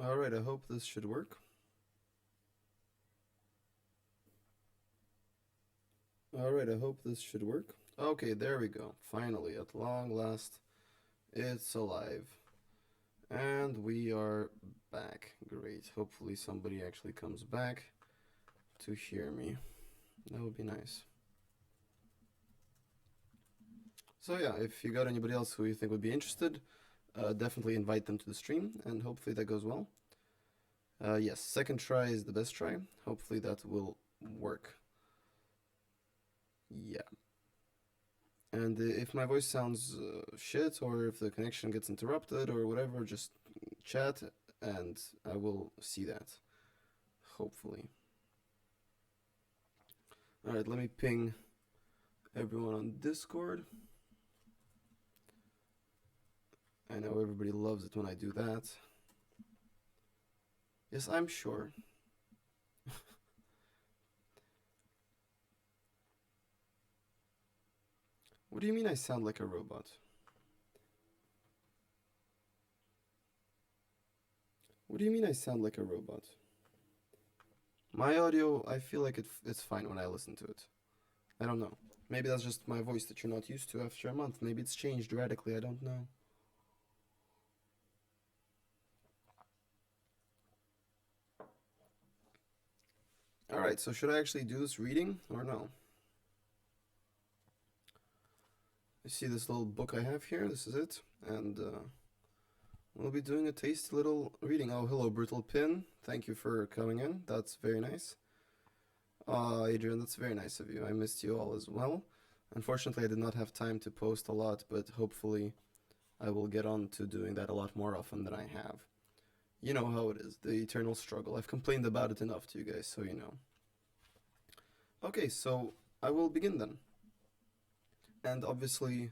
Alright, I hope this should work. Alright, I hope this should work. Okay, there we go. Finally, at long last, it's alive. And we are back. Great. Hopefully somebody actually comes back to hear me. That would be nice. So yeah, if you got anybody else who you think would be interested, definitely invite them to the stream, and hopefully that goes well. Yes, second try is the best try. Hopefully that will work. Yeah. And if my voice sounds shit, or if the connection gets interrupted, or whatever, just chat, and I will see that. Hopefully. Alright, let me ping everyone on Discord. I know everybody loves it when I do that. Yes, I'm sure. What do you mean I sound like a robot? What do you mean I sound like a robot? My audio, I feel like it's fine when I listen to it. I don't know. Maybe that's just my voice that you're not used to after a month. Maybe it's changed radically, I don't know. Alright, so should I actually do this reading or no? You see this little book I have here? This is it. And we'll be doing a tasty little reading. Oh, hello, Brutal Pin. Thank you for coming in. That's very nice. Adrian, that's very nice of you. I missed you all as well. Unfortunately, I did not have time to post a lot, but hopefully I will get on to doing that a lot more often than I have. You know how it is, the eternal struggle. I've complained about it enough to you guys, so you know. Okay, so I will begin then. And obviously,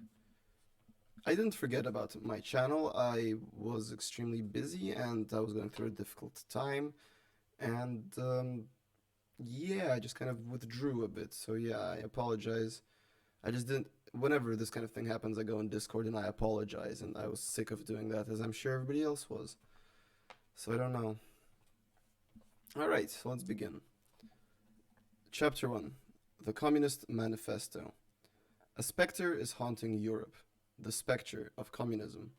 I didn't forget about my channel. I was extremely busy and I was going through a difficult time. And yeah, I just kind of withdrew a bit. So yeah, I apologize. I just didn't. Whenever this kind of thing happens, I go in Discord and I apologize. And I was sick of doing that, as I'm sure everybody else was. So I don't know. Alright, so let's begin. Chapter 1: The Communist Manifesto. A spectre is haunting Europe, the spectre of communism.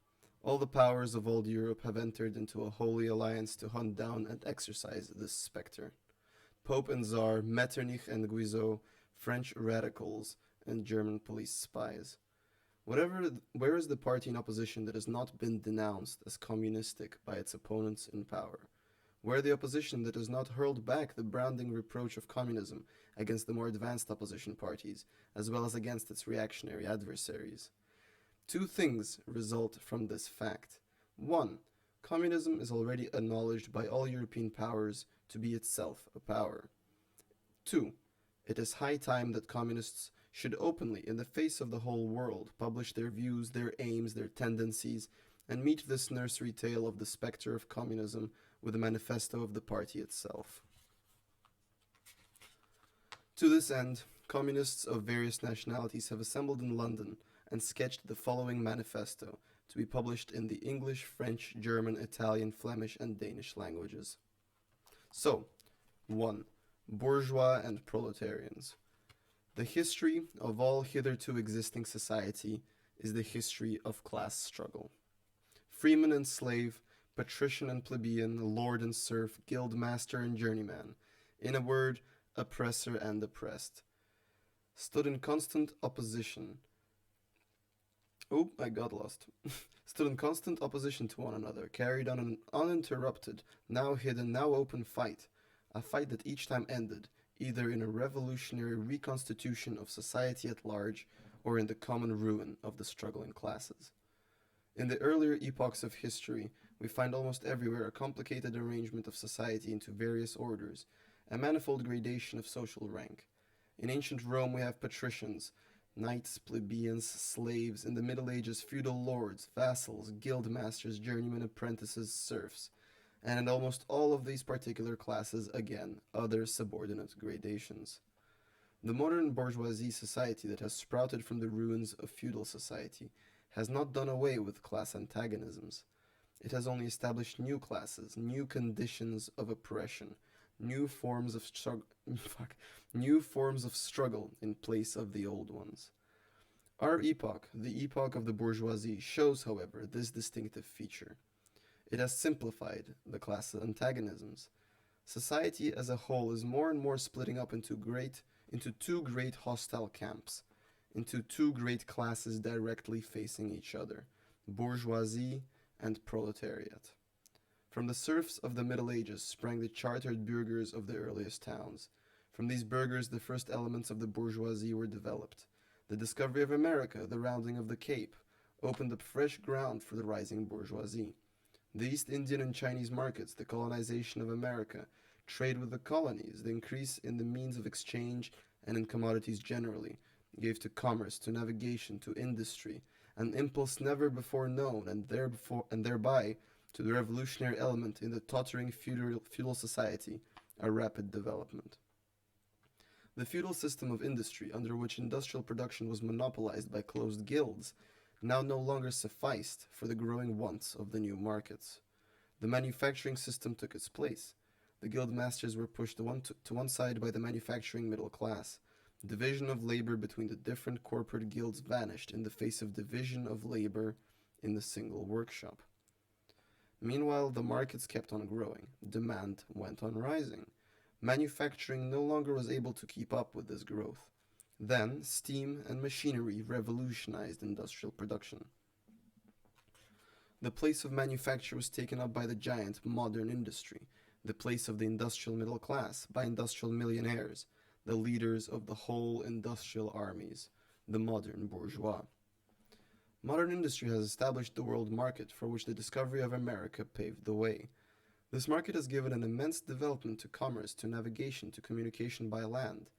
All the powers of old Europe have entered into a holy alliance to hunt down and exorcise this spectre. Pope and Tsar, Metternich and Guizot, French radicals, and German police spies. Where is the party in opposition that has not been denounced as communistic by its opponents in power? Where the opposition that has not hurled back the branding reproach of communism against the more advanced opposition parties, as well as against its reactionary adversaries? Two things result from this fact. 1. Communism is already acknowledged by all European powers to be itself a power. 2. It is high time that communists should openly, in the face of the whole world, publish their views, their aims, their tendencies, and meet this nursery tale of the spectre of communism with a manifesto of the party itself. To this end, communists of various nationalities have assembled in London and sketched the following manifesto, to be published in the English, French, German, Italian, Flemish, and Danish languages. So, 1. Bourgeois and proletarians. The history of all hitherto existing society is the history of class struggle. Freeman and slave, patrician and plebeian, lord and serf, guild master and journeyman, in a word, oppressor and oppressed, stood in constant opposition. Oh, I got lost. Stood in constant opposition to one another, carried on an uninterrupted, now hidden, now open fight, a fight that each time ended, either in a revolutionary reconstitution of society at large, or in the common ruin of the struggling classes. In the earlier epochs of history, we find almost everywhere a complicated arrangement of society into various orders, a manifold gradation of social rank. In ancient Rome we have patricians, knights, plebeians, slaves, in the Middle Ages feudal lords, vassals, guild masters, journeymen, apprentices, serfs, and in almost all of these particular classes, again, other subordinate gradations. The modern bourgeoisie society that has sprouted from the ruins of feudal society has not done away with class antagonisms. It has only established new classes, new conditions of oppression, new forms of struggle, new forms of struggle in place of the old ones. Our epoch, the epoch of the bourgeoisie, shows, however, this distinctive feature. It has simplified the class antagonisms. Society as a whole is more and more splitting up into two great hostile camps, into two great classes directly facing each other, bourgeoisie and proletariat. From the serfs of the Middle Ages sprang the chartered burghers of the earliest towns. From these burghers, the first elements of the bourgeoisie were developed. The discovery of America, the rounding of the Cape, opened up fresh ground for the rising bourgeoisie. The East Indian and Chinese markets, the colonization of America, trade with the colonies, the increase in the means of exchange and in commodities generally, gave to commerce, to navigation, to industry, an impulse never before known, and thereby to the revolutionary element in the tottering feudal society, a rapid development. The feudal system of industry, under which industrial production was monopolized by closed guilds, now no longer sufficed for the growing wants of the new markets. The manufacturing system took its place. The guild masters were pushed to one side by the manufacturing middle class. Division of labor between the different corporate guilds vanished in the face of division of labor in the single workshop. Meanwhile, the markets kept on growing. Demand went on rising. Manufacturing no longer was able to keep up with this growth. Then, steam and machinery revolutionized industrial production. The place of manufacture was taken up by the giant modern industry, the place of the industrial middle class by industrial millionaires, the leaders of the whole industrial armies, the modern bourgeois. Modern industry has established the world market for which the discovery of America paved the way. This market has given an immense development to commerce, to navigation, to communication by land.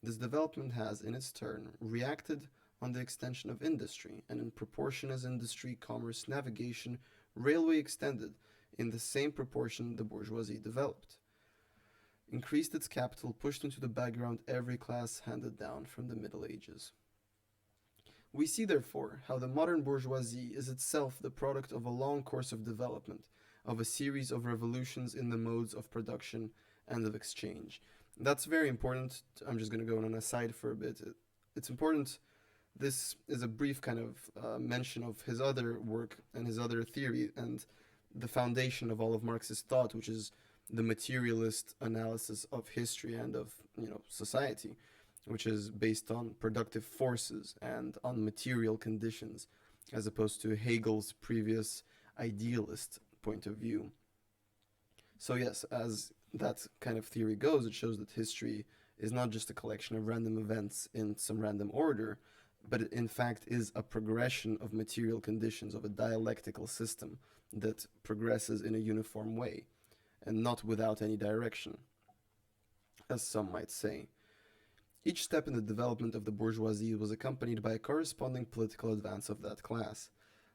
This development has, in its turn, reacted on the extension of industry, and in proportion as industry, commerce, navigation, railway extended, in the same proportion the bourgeoisie developed. Increased its capital, pushed into the background every class handed down from the Middle Ages. We see, therefore, how the modern bourgeoisie is itself the product of a long course of development, of a series of revolutions in the modes of production and of exchange. That's very important. I'm just going to go on an aside for a bit. It's important. This is a brief kind of mention of his other work and his other theory and the foundation of all of Marx's thought, which is the materialist analysis of history and of society, which is based on productive forces and on material conditions, as opposed to Hegel's previous idealist point of view. So yes, as that kind of theory goes, it shows that history is not just a collection of random events in some random order, but it in fact is a progression of material conditions, of a dialectical system that progresses in a uniform way, and not without any direction, as some might say. Each step in the development of the bourgeoisie was accompanied by a corresponding political advance of that class.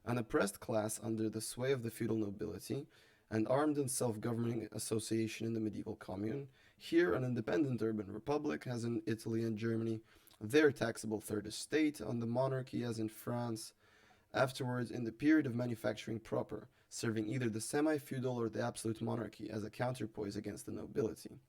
An oppressed class under the sway of the feudal nobility, an armed and self-governing association in the medieval commune, here an independent urban republic, as in Italy and Germany, their taxable third estate on the monarchy, as in France, afterwards in the period of manufacturing proper, serving either the semi-feudal or the absolute monarchy as a counterpoise against the nobility.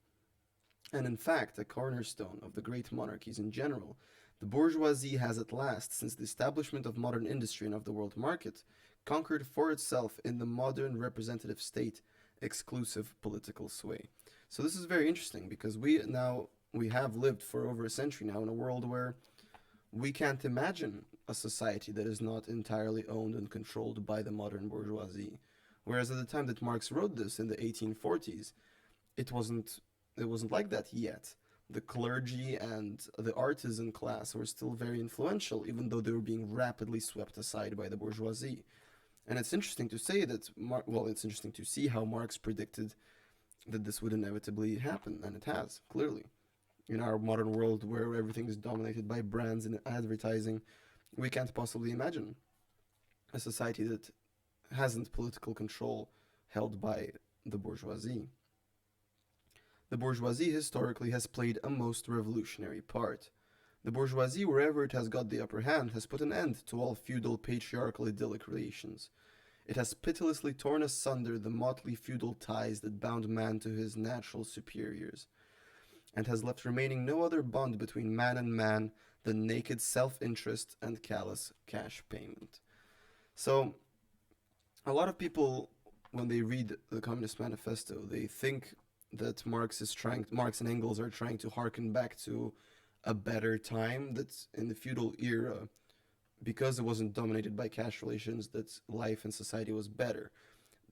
And in fact, a cornerstone of the great monarchies in general, the bourgeoisie has at last, since the establishment of modern industry and of the world market, conquered for itself in the modern representative state exclusive political sway. So this is very interesting because we have lived for over a century now in a world where we can't imagine a society that is not entirely owned and controlled by the modern bourgeoisie. Whereas at the time that Marx wrote this in the 1840s, it wasn't like that yet. The clergy and the artisan class were still very influential, even though they were being rapidly swept aside by the bourgeoisie. And it's interesting to say that, it's interesting to see how Marx predicted that this would inevitably happen, and it has, clearly. In our modern world where everything is dominated by brands and advertising, we can't possibly imagine a society that hasn't political control held by the bourgeoisie. The bourgeoisie historically has played a most revolutionary part. The bourgeoisie, wherever it has got the upper hand, has put an end to all feudal patriarchal idyllic relations. It has pitilessly torn asunder the motley feudal ties that bound man to his natural superiors, and has left remaining no other bond between man and man than naked self-interest and callous cash payment. So, a lot of people, when they read the Communist Manifesto, they think that Marx and Engels are trying to harken back to a better time, that in the feudal era, because it wasn't dominated by cash relations, that life and society was better.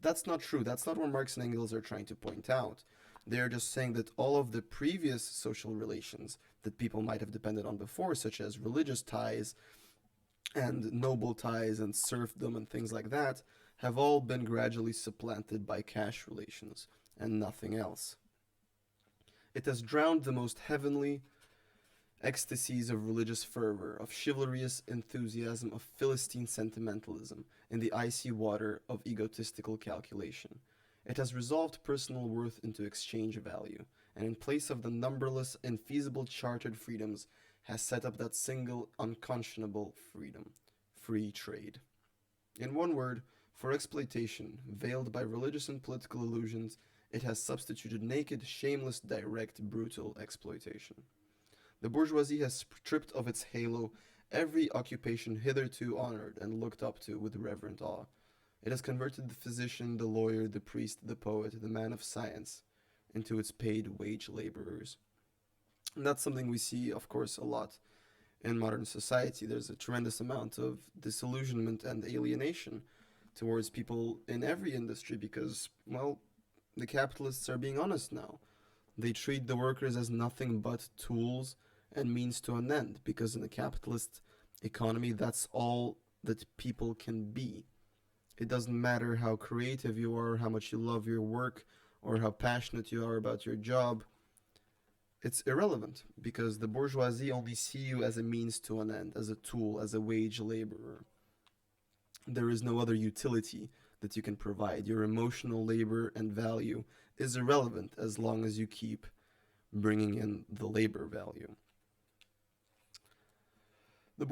That's not true. That's not what Marx and Engels are trying to point out. They're just saying that all of the previous social relations that people might have depended on before, such as religious ties and noble ties and serfdom and things like that, have all been gradually supplanted by cash relations and nothing else. It has drowned the most heavenly ecstasies of religious fervor, of chivalrous enthusiasm, of Philistine sentimentalism, in the icy water of egotistical calculation. It has resolved personal worth into exchange value, and in place of the numberless, infeasible chartered freedoms, has set up that single, unconscionable freedom: free trade. In one word, for exploitation, veiled by religious and political illusions, it has substituted naked, shameless, direct, brutal exploitation. The bourgeoisie has stripped of its halo every occupation hitherto honored and looked up to with reverent awe. It has converted the physician, the lawyer, the priest, the poet, the man of science into its paid wage laborers. And that's something we see, of course, a lot in modern society. There's a tremendous amount of disillusionment and alienation towards people in every industry because, well, the capitalists are being honest now. They treat the workers as nothing but tools and means to an end, because in a capitalist economy, that's all that people can be. It doesn't matter how creative you are, how much you love your work, or how passionate you are about your job. It's irrelevant, because the bourgeoisie only see you as a means to an end, as a tool, as a wage laborer. There is no other utility that you can provide. Your emotional labor and value is irrelevant as long as you keep bringing in the labor value. The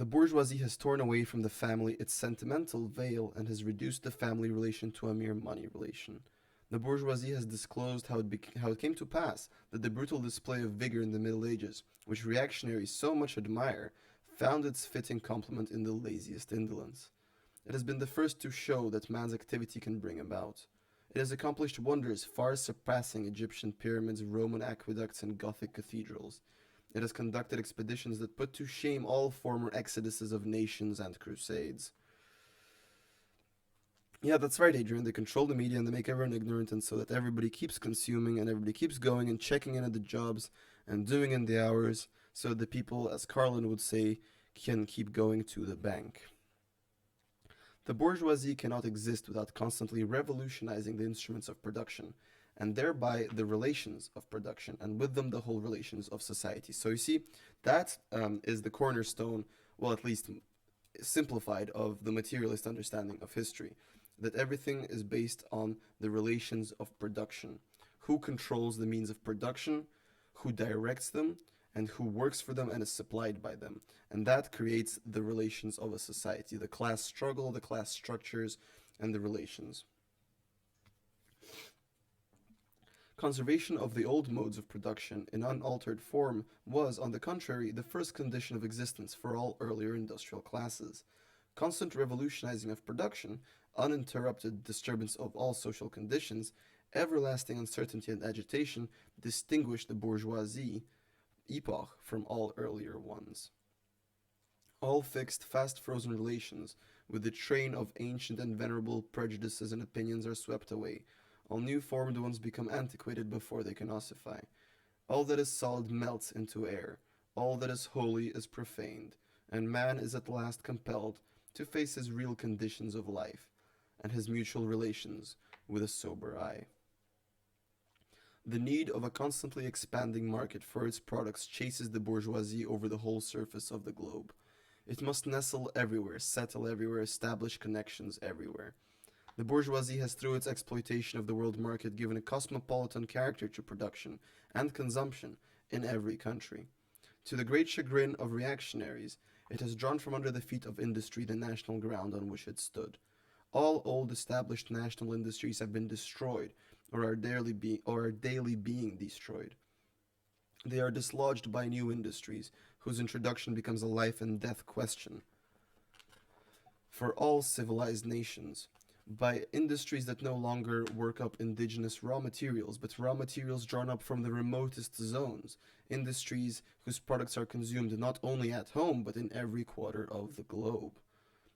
bourgeoisie has torn away from the family its sentimental veil and has reduced the family relation to a mere money relation. The bourgeoisie has disclosed how it came to pass that the brutal display of vigor in the Middle Ages, which reactionaries so much admire, found its fitting complement in the laziest indolence. It has been the first to show that man's activity can bring about. It has accomplished wonders far surpassing Egyptian pyramids, Roman aqueducts, and Gothic cathedrals. It has conducted expeditions that put to shame all former exoduses of nations and crusades. Yeah, that's right, Adrian. They control the media and they make everyone ignorant, and so that everybody keeps consuming and everybody keeps going and checking in at the jobs and doing in the hours, so the people, as Carlin would say, can keep going to the bank. The bourgeoisie cannot exist without constantly revolutionizing the instruments of production, and thereby the relations of production, and with them the whole relations of society. So you see, that is the cornerstone, well, at least simplified, of the materialist understanding of history. That everything is based on the relations of production. Who controls the means of production, who directs them, and who works for them and is supplied by them. And that creates the relations of a society, the class struggle, the class structures, and the relations. Conservation of the old modes of production in unaltered form was, on the contrary, the first condition of existence for all earlier industrial classes. Constant revolutionizing of production, uninterrupted disturbance of all social conditions, everlasting uncertainty and agitation distinguished the bourgeoisie epoch from all earlier ones. All fixed, fast-frozen relations with the train of ancient and venerable prejudices and opinions are swept away. All new formed ones become antiquated before they can ossify. All that is solid melts into air. All that is holy is profaned. And man is at last compelled to face his real conditions of life and his mutual relations with a sober eye. The need of a constantly expanding market for its products chases the bourgeoisie over the whole surface of the globe. It must nestle everywhere, settle everywhere, establish connections everywhere. The bourgeoisie has, through its exploitation of the world market, given a cosmopolitan character to production and consumption in every country. To the great chagrin of reactionaries, it has drawn from under the feet of industry the national ground on which it stood. all old established national industries have been destroyed or are daily being destroyed. They are dislodged by new industries, whose introduction becomes a life and death question for all civilized nations, by industries that no longer work up indigenous raw materials, but raw materials drawn up from the remotest zones, industries whose products are consumed not only at home, but in every quarter of the globe.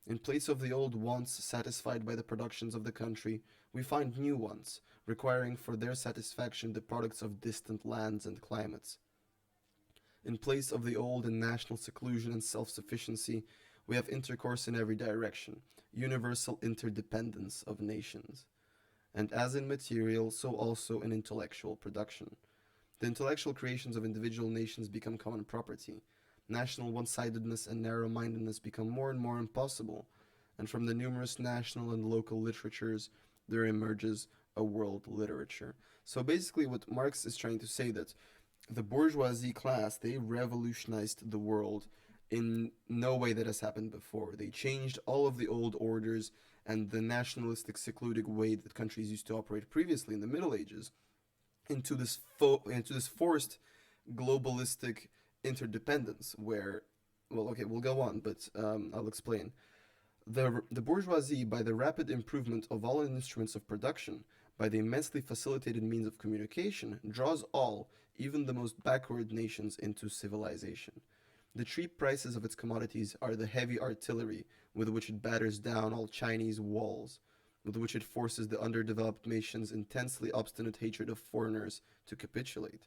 In place of the old wants satisfied by the productions of the country, we find new ones, requiring for their satisfaction the products of distant lands and climates. In place of the old and national seclusion and self-sufficiency, we have intercourse in every direction, universal interdependence of nations. And as in material, so also in intellectual production. The intellectual creations of individual nations become common property. National one-sidedness and narrow-mindedness become more and more impossible, and from the numerous national and local literatures, there emerges a world literature. So basically what Marx is trying to say that the bourgeoisie class, they revolutionized the world in no way that has happened before. They changed all of the old orders and the nationalistic, secluded way that countries used to operate previously in the Middle Ages into this forced globalistic interdependence where, well, okay, we'll go on, but I'll explain. The bourgeoisie, by the rapid improvement of all instruments of production, by the immensely facilitated means of communication, draws all, even the most backward nations, into civilization. The cheap prices of its commodities are the heavy artillery with which it batters down all Chinese walls, with which it forces the underdeveloped nations' intensely obstinate hatred of foreigners to capitulate.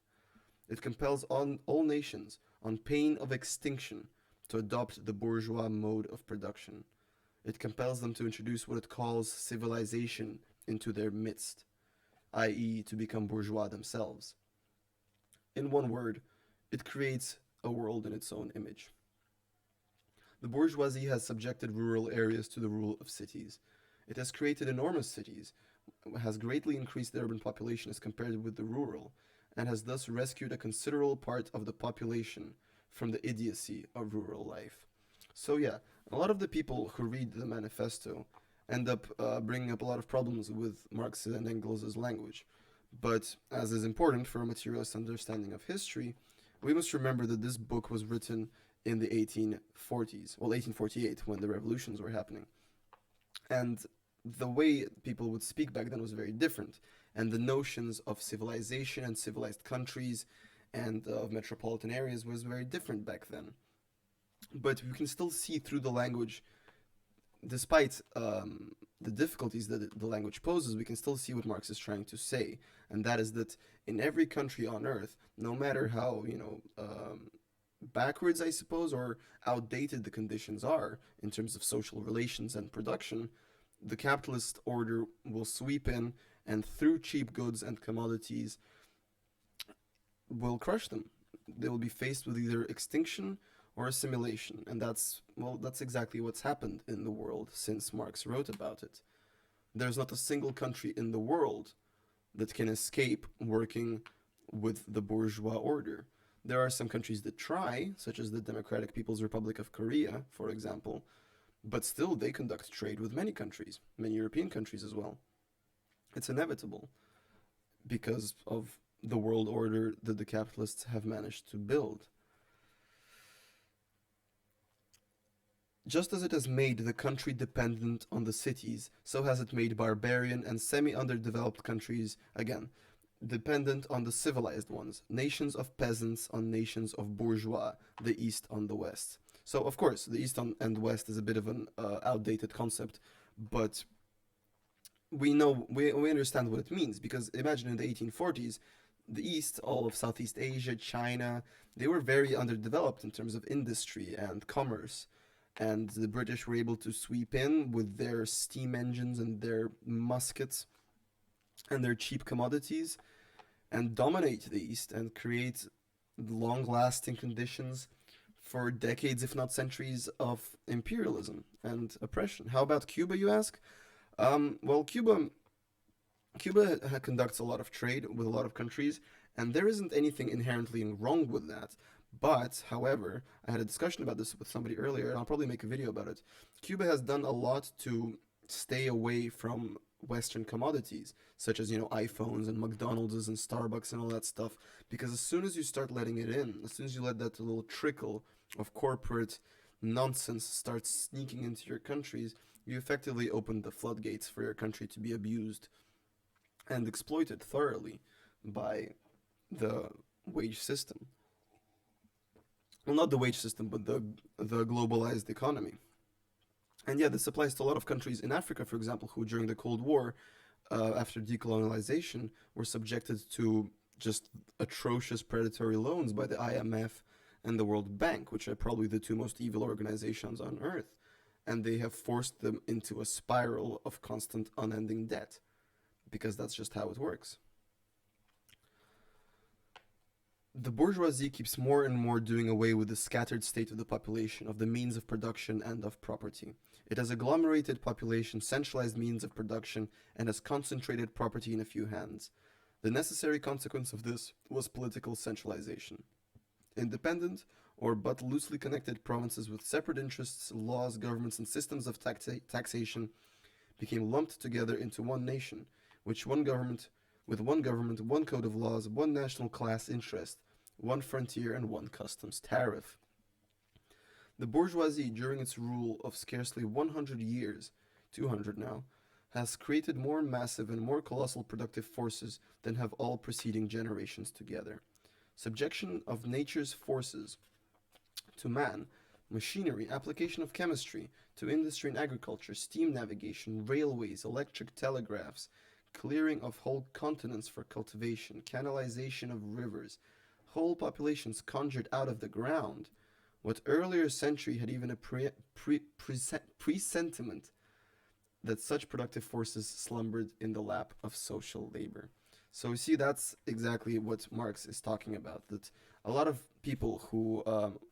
It compels all nations, on pain of extinction, to adopt the bourgeois mode of production. It compels them to introduce what it calls civilization into their midst, i.e., to become bourgeois themselves. In one word, it creates a world in its own image. The bourgeoisie has subjected rural areas to the rule of cities. It has created enormous cities, has greatly increased the urban population as compared with the rural, and has thus rescued a considerable part of the population from the idiocy of rural life. So yeah, a lot of the people who read the Manifesto end up bringing up a lot of problems with Marx and Engels' language. But as is important for a materialist understanding of history, we must remember that this book was written in the 1840s, well, 1848, when the revolutions were happening. And the way people would speak back then was very different. And the notions of civilization and civilized countries and of metropolitan areas was very different back then. But we can still see through the language, despite the difficulties that the language poses, we can still see what Marx is trying to say. And that is that in every country on earth, no matter how, backwards, I suppose, or outdated the conditions are in terms of social relations and production, the capitalist order will sweep in and through cheap goods and commodities will crush them. They will be faced with either extinction or assimilation, and that's exactly what's happened in the world since Marx wrote about it. There's not a single country in the world that can escape working with the bourgeois order. There are some countries that try, such as the Democratic People's Republic of Korea, for example, but still they conduct trade with many countries, many European countries as well. It's inevitable because of the world order that the capitalists have managed to build. Just as it has made the country dependent on the cities, so has it made barbarian and semi-underdeveloped countries, again, dependent on the civilized ones, nations of peasants on nations of bourgeois, the East on the West. So, of course, the East and West is a bit of an outdated concept, but we understand what it means, because imagine in the 1840s, the East, all of Southeast Asia, China, they were very underdeveloped in terms of industry and commerce. And the British were able to sweep in with their steam engines and their muskets and their cheap commodities and dominate the East and create long-lasting conditions for decades, if not centuries, of imperialism and oppression. How about Cuba, you ask? Well, Cuba conducts a lot of trade with a lot of countries, and there isn't anything inherently wrong with that. But, however, I had a discussion about this with somebody earlier, and I'll probably make a video about it. Cuba has done a lot to stay away from Western commodities, such as, iPhones and McDonald's and Starbucks and all that stuff. Because as soon as you start letting it in, as soon as you let that little trickle of corporate nonsense start sneaking into your countries, you effectively open the floodgates for your country to be abused and exploited thoroughly by the wage system. Well, not the wage system, but the globalized economy. And yeah, this applies to a lot of countries in Africa, for example, who during the Cold War, after decolonization, were subjected to just atrocious predatory loans by the IMF and the World Bank, which are probably the two most evil organizations on earth. And they have forced them into a spiral of constant, unending debt, because that's just how it works. The bourgeoisie keeps more and more doing away with the scattered state of the population, of the means of production and of property. It has agglomerated population, centralized means of production, and has concentrated property in a few hands. The necessary consequence of this was political centralization. Independent, or but loosely connected provinces with separate interests, laws, governments, and systems of taxation became lumped together into one nation, with one government, one code of laws, one national class interest, one frontier, and one customs tariff. The bourgeoisie, during its rule of scarcely 100 years, 200 now, has created more massive and more colossal productive forces than have all preceding generations together. Subjection of nature's forces to man, machinery, application of chemistry, to industry and agriculture, steam navigation, railways, electric telegraphs, clearing of whole continents for cultivation, canalization of rivers, whole populations conjured out of the ground. What earlier century had even a presentiment that such productive forces slumbered in the lap of social labor. So you see, that's exactly what Marx is talking about, that a lot of people who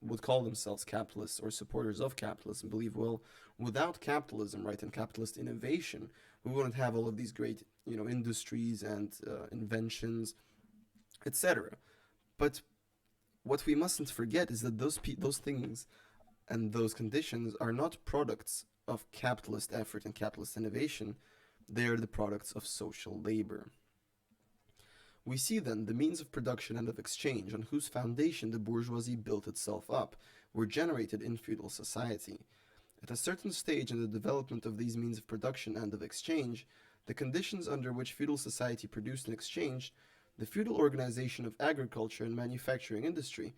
would call themselves capitalists or supporters of capitalism believe, well, without capitalism, right, and capitalist innovation, we wouldn't have all of these great, industries and inventions, etc. But what we mustn't forget is that those things and those conditions are not products of capitalist effort and capitalist innovation. They are the products of social labor. We see then the means of production and of exchange on whose foundation the bourgeoisie built itself up were generated in feudal society. At a certain stage in the development of these means of production and of exchange, the conditions under which feudal society produced and exchanged, the feudal organization of agriculture and manufacturing industry,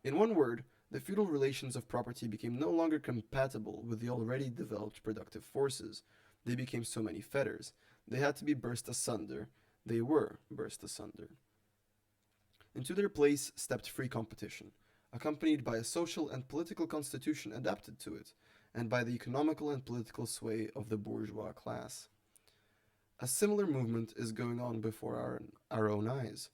in one word, the feudal relations of property became no longer compatible with the already developed productive forces. They became so many fetters. They had to be burst asunder. They were burst asunder. Into their place stepped free competition, accompanied by a social and political constitution adapted to it, and by the economical and political sway of the bourgeois class. A similar movement is going on before our own eyes.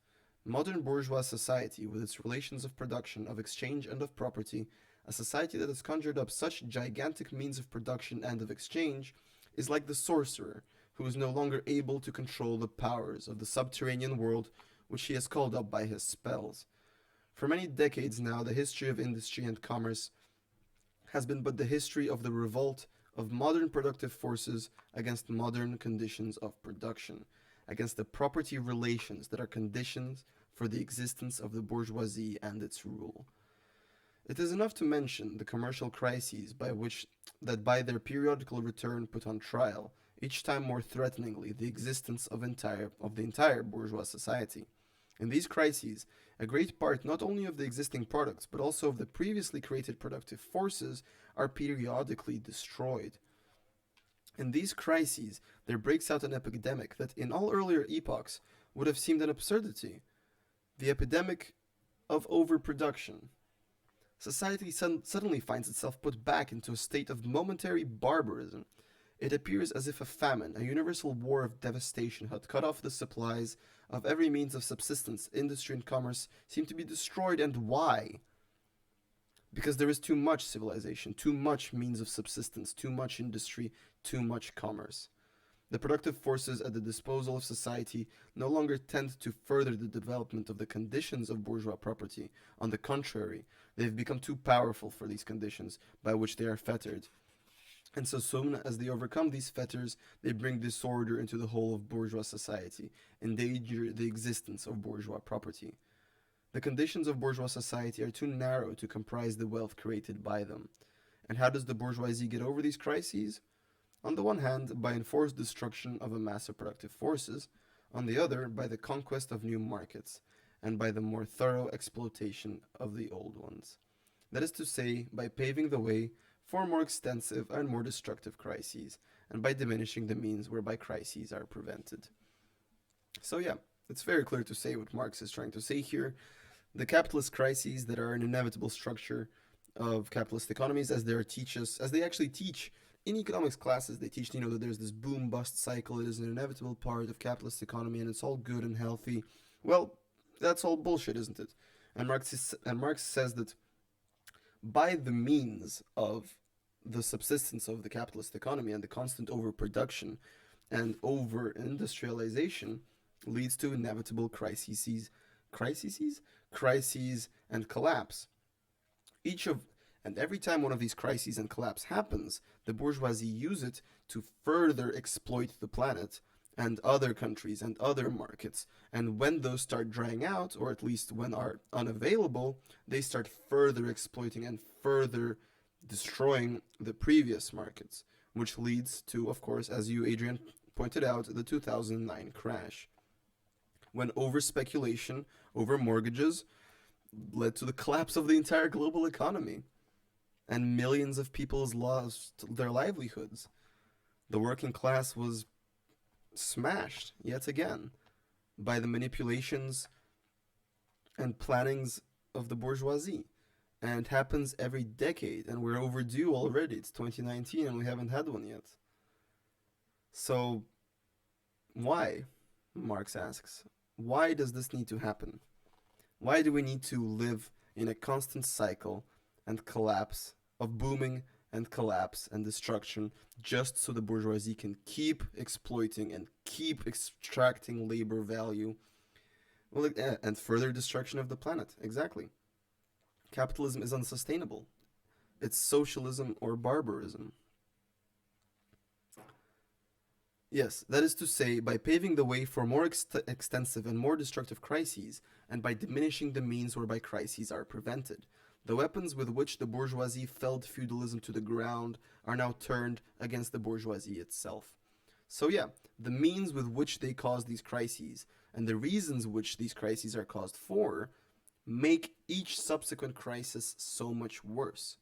Modern bourgeois society, with its relations of production, of exchange, and of property, a society that has conjured up such gigantic means of production and of exchange, is like the sorcerer, who is no longer able to control the powers of the subterranean world which he has called up by his spells. For many decades now, the history of industry and commerce has been but the history of the revolt of modern productive forces against modern conditions of production, against the property relations that are conditions for the existence of the bourgeoisie and its rule. It is enough to mention the commercial crises that by their periodical return put on trial, each time more threateningly, the existence of the entire bourgeois society. In these crises, a great part not only of the existing products, but also of the previously created productive forces are periodically destroyed. In these crises, there breaks out an epidemic that in all earlier epochs would have seemed an absurdity. The epidemic of overproduction. Society suddenly finds itself put back into a state of momentary barbarism. It appears as if a famine, a universal war of devastation, had cut off the supplies of every means of subsistence. Industry and commerce seem to be destroyed. And why? Because there is too much civilization, too much means of subsistence, too much industry, too much commerce. The productive forces at the disposal of society no longer tend to further the development of the conditions of bourgeois property. On the contrary, they have become too powerful for these conditions by which they are fettered. And so soon as they overcome these fetters, they bring disorder into the whole of bourgeois society, endanger the existence of bourgeois property. The conditions of bourgeois society are too narrow to comprise the wealth created by them. And how does the bourgeoisie get over these crises? On the one hand, by enforced destruction of a mass of productive forces, on the other, by the conquest of new markets, and by the more thorough exploitation of the old ones. That is to say, by paving the way for more extensive and more destructive crises, and by diminishing the means whereby crises are prevented. So, yeah, it's very clear to say what Marx is trying to say here. The capitalist crises that are an inevitable structure of capitalist economies, as they actually teach in economics classes, they teach, that there's this boom bust cycle. It is an inevitable part of capitalist economy, and it's all good and healthy. Well, that's all bullshit, isn't it? And Marx says that by the means of the subsistence of the capitalist economy and the constant overproduction and over industrialization leads to inevitable crises and collapse. Each of and every time one of these crises and collapse happens, the bourgeoisie use it to further exploit the planet and other countries and other markets. And when those start drying out, or at least when are unavailable, they start further exploiting and further destroying the previous markets, which leads to, of course, as you, Adrian, pointed out, the 2009 crash, when over speculation over mortgages led to the collapse of the entire global economy, and millions of people lost their livelihoods. The working class was smashed yet again by the manipulations and plannings of the bourgeoisie. And it happens every decade, and we're overdue already. It's 2019 and we haven't had one yet. So, why? Marx asks. Why does this need to happen? Why do we need to live in a constant cycle and collapse of booming and collapse and destruction just so the bourgeoisie can keep exploiting and keep extracting labor value? Well, and further destruction of the planet, exactly. Capitalism is unsustainable. It's socialism or barbarism. Yes, that is to say, by paving the way for more extensive and more destructive crises, and by diminishing the means whereby crises are prevented. The weapons with which the bourgeoisie felled feudalism to the ground are now turned against the bourgeoisie itself. So yeah, the means with which they cause these crises, and the reasons which these crises are caused for, make each subsequent crisis so much worse.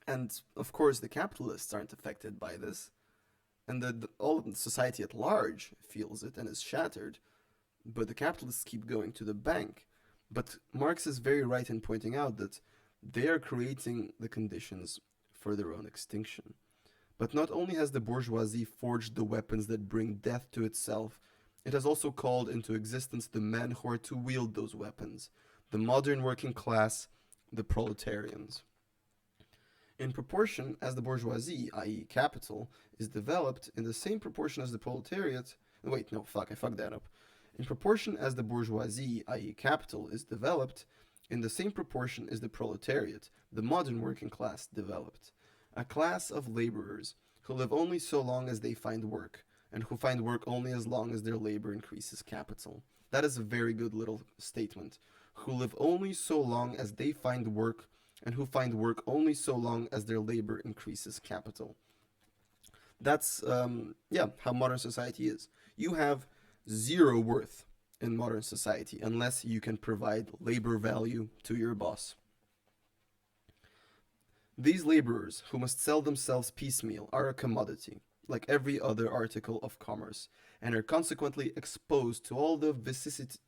And of course, the capitalists aren't affected by this, and all of society at large feels it and is shattered, but the capitalists keep going to the bank. But Marx is very right in pointing out that they are creating the conditions for their own extinction. But not only has the bourgeoisie forged the weapons that bring death to itself, it has also called into existence the men who are to wield those weapons, the modern working class, the proletarians. In proportion as the bourgeoisie, i.e. capital, is developed in the same proportion as the proletariat... Wait, no, fuck, I fucked that up. In proportion as the bourgeoisie, i.e. capital, is developed, in the same proportion is the proletariat, the modern working class, developed. A class of laborers who live only so long as they find work, and who find work only as long as their labor increases capital. That is a very good little statement. Who live only so long as they find work, and who find work only so long as their labor increases capital. That's, how modern society is. You have zero worth in modern society unless you can provide labor value to your boss. These laborers, who must sell themselves piecemeal, are a commodity, like every other article of commerce, and are consequently exposed to all the vicissitudes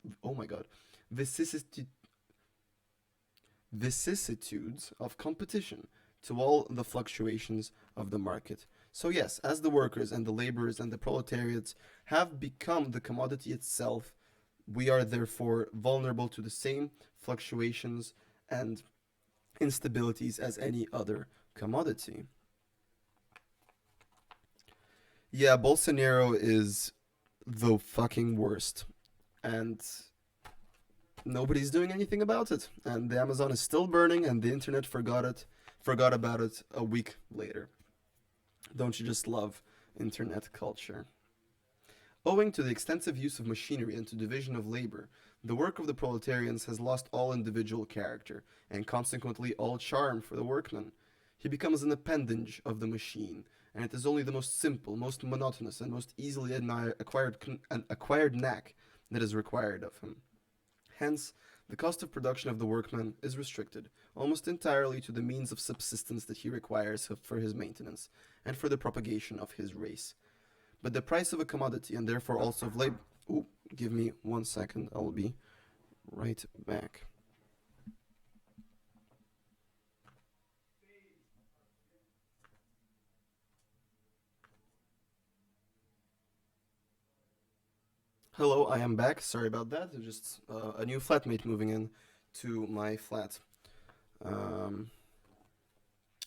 of competition, to all the fluctuations of the market. So yes, as the workers and the laborers and the proletariats have become the commodity itself, we are therefore vulnerable to the same fluctuations and instabilities as any other commodity. Yeah, Bolsonaro is the fucking worst. And nobody's doing anything about it. And the Amazon is still burning and the internet forgot about it a week later. Don't you just love internet culture? Owing to the extensive use of machinery and to division of labor, the work of the proletarians has lost all individual character, and consequently all charm for the workman. He becomes an appendage of the machine, and it is only the most simple, most monotonous, and most easily acquired knack that is required of him. Hence, the cost of production of the workman is restricted almost entirely to the means of subsistence that he requires for his maintenance and for the propagation of his race. But the price of a commodity, and therefore also of labor. Ooh, give me 1 second, I'll be right back. Hello, I am back. Sorry about that. There's just a new flatmate moving in to my flat. Um,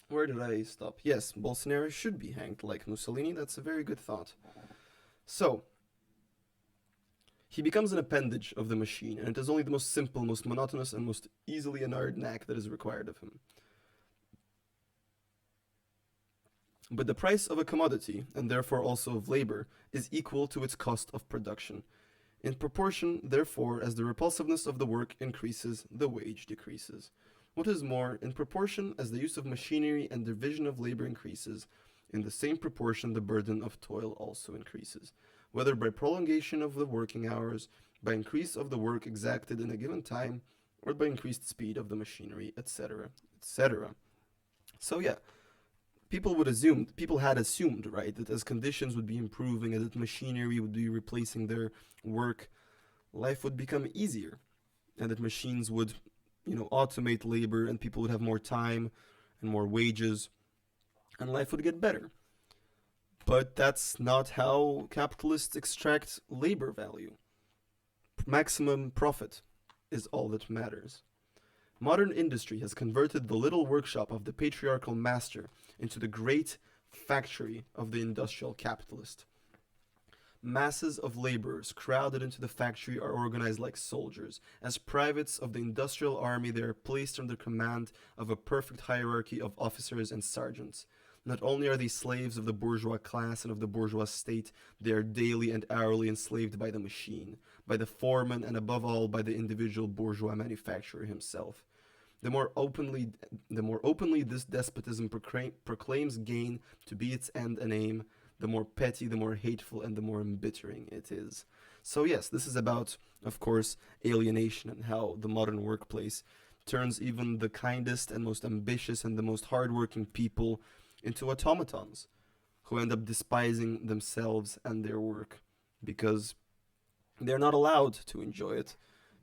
where did I stop? Yes, Bolsonaro should be hanged like Mussolini. That's a very good thought. So, he becomes an appendage of the machine, and it is only the most simple, most monotonous, and most easily annoyed knack that is required of him. But the price of a commodity, and therefore also of labor, is equal to its cost of production. In proportion, therefore, as the repulsiveness of the work increases, the wage decreases. What is more, in proportion as the use of machinery and division of labor increases, in the same proportion the burden of toil also increases, whether by prolongation of the working hours, by increase of the work exacted in a given time, or by increased speed of the machinery, etc., etc. So yeah, people had assumed, right, that as conditions would be improving and that machinery would be replacing their work, life would become easier, and that machines would, automate labor, and people would have more time and more wages, and life would get better. But that's not how capitalists extract labor value. Maximum profit is all that matters. Modern industry has converted the little workshop of the patriarchal master into the great factory of the industrial capitalist. Masses of laborers crowded into the factory are organized like soldiers. As privates of the industrial army, they are placed under command of a perfect hierarchy of officers and sergeants. Not only are they slaves of the bourgeois class and of the bourgeois state, they are daily and hourly enslaved by the machine, by the foreman, and above all by the individual bourgeois manufacturer himself. The more openly this despotism proclaims gain to be its end and aim, the more petty, the more hateful, and the more embittering it is. So yes, this is about, of course, alienation and how the modern workplace turns even the kindest and most ambitious and the most hardworking people into automatons who end up despising themselves and their work because they're not allowed to enjoy it,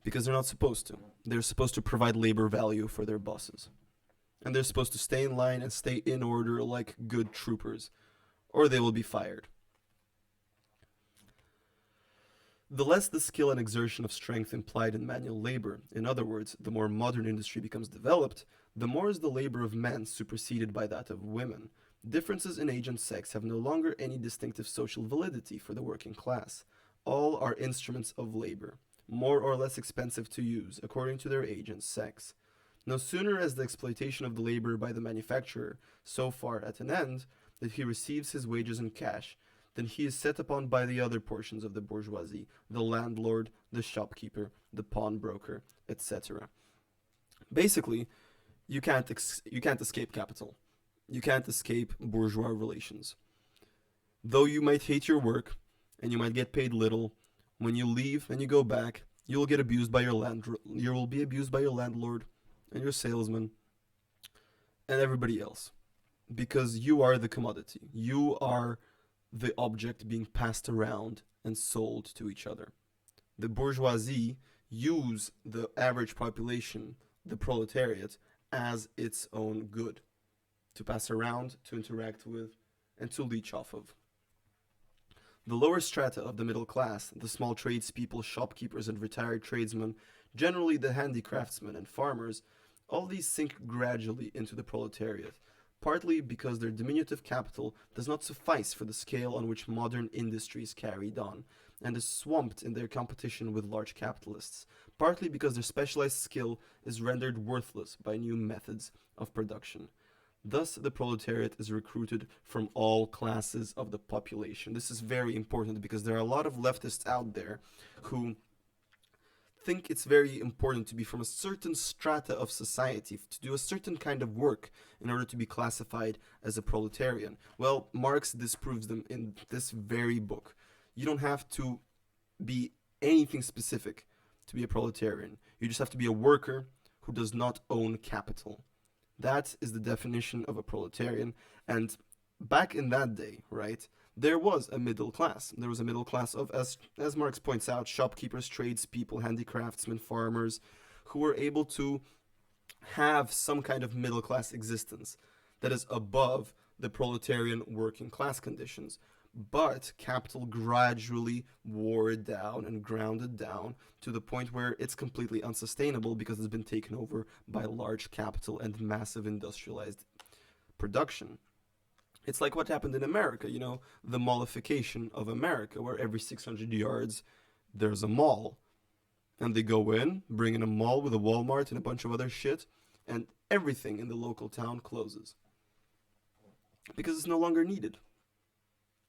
because they're not supposed to. They're supposed to provide labor value for their bosses. And they're supposed to stay in line and stay in order like good troopers, or they will be fired. The less the skill and exertion of strength implied in manual labor, in other words, the more modern industry becomes developed, the more is the labor of men superseded by that of women. Differences in age and sex have no longer any distinctive social validity for the working class. All are instruments of labor, more or less expensive to use according to their age and sex. No sooner is the exploitation of the labor by the manufacturer so far at an end that he receives his wages in cash, than he is set upon by the other portions of the bourgeoisie, the landlord, the shopkeeper, the pawnbroker, etc. Basically, you can't escape capital. You can't escape bourgeois relations. Though you might hate your work, and you might get paid little, when you leave and you go back, you'll be abused by your landlord and your salesman and everybody else, because you are the commodity. You are the object being passed around and sold to each other. The bourgeoisie use the average population, the proletariat, as its own good to pass around, to interact with, and to leech off of. The lower strata of the middle class, the small tradespeople, shopkeepers, and retired tradesmen, generally the handicraftsmen and farmers, all these sink gradually into the proletariat, partly because their diminutive capital does not suffice for the scale on which modern industry is carried on, and is swamped in their competition with large capitalists, partly because their specialized skill is rendered worthless by new methods of production. Thus, the proletariat is recruited from all classes of the population. This is very important because there are a lot of leftists out there who think it's very important to be from a certain strata of society, to do a certain kind of work in order to be classified as a proletarian. Well, Marx disproves them in this very book. You don't have to be anything specific to be a proletarian. You just have to be a worker who does not own capital. That is the definition of a proletarian. And back in that day, right, there was a middle class. There was a middle class of, as Marx points out, shopkeepers, tradespeople, handicraftsmen, farmers, who were able to have some kind of middle class existence that is above the proletarian working class conditions. But capital gradually wore it down and ground it down to the point where it's completely unsustainable because it's been taken over by large capital and massive industrialized production. It's like what happened in America, you know, the mallification of America, where every 600 yards there's a mall. And they go in, bring in a mall with a Walmart and a bunch of other shit, and everything in the local town closes. Because it's no longer needed.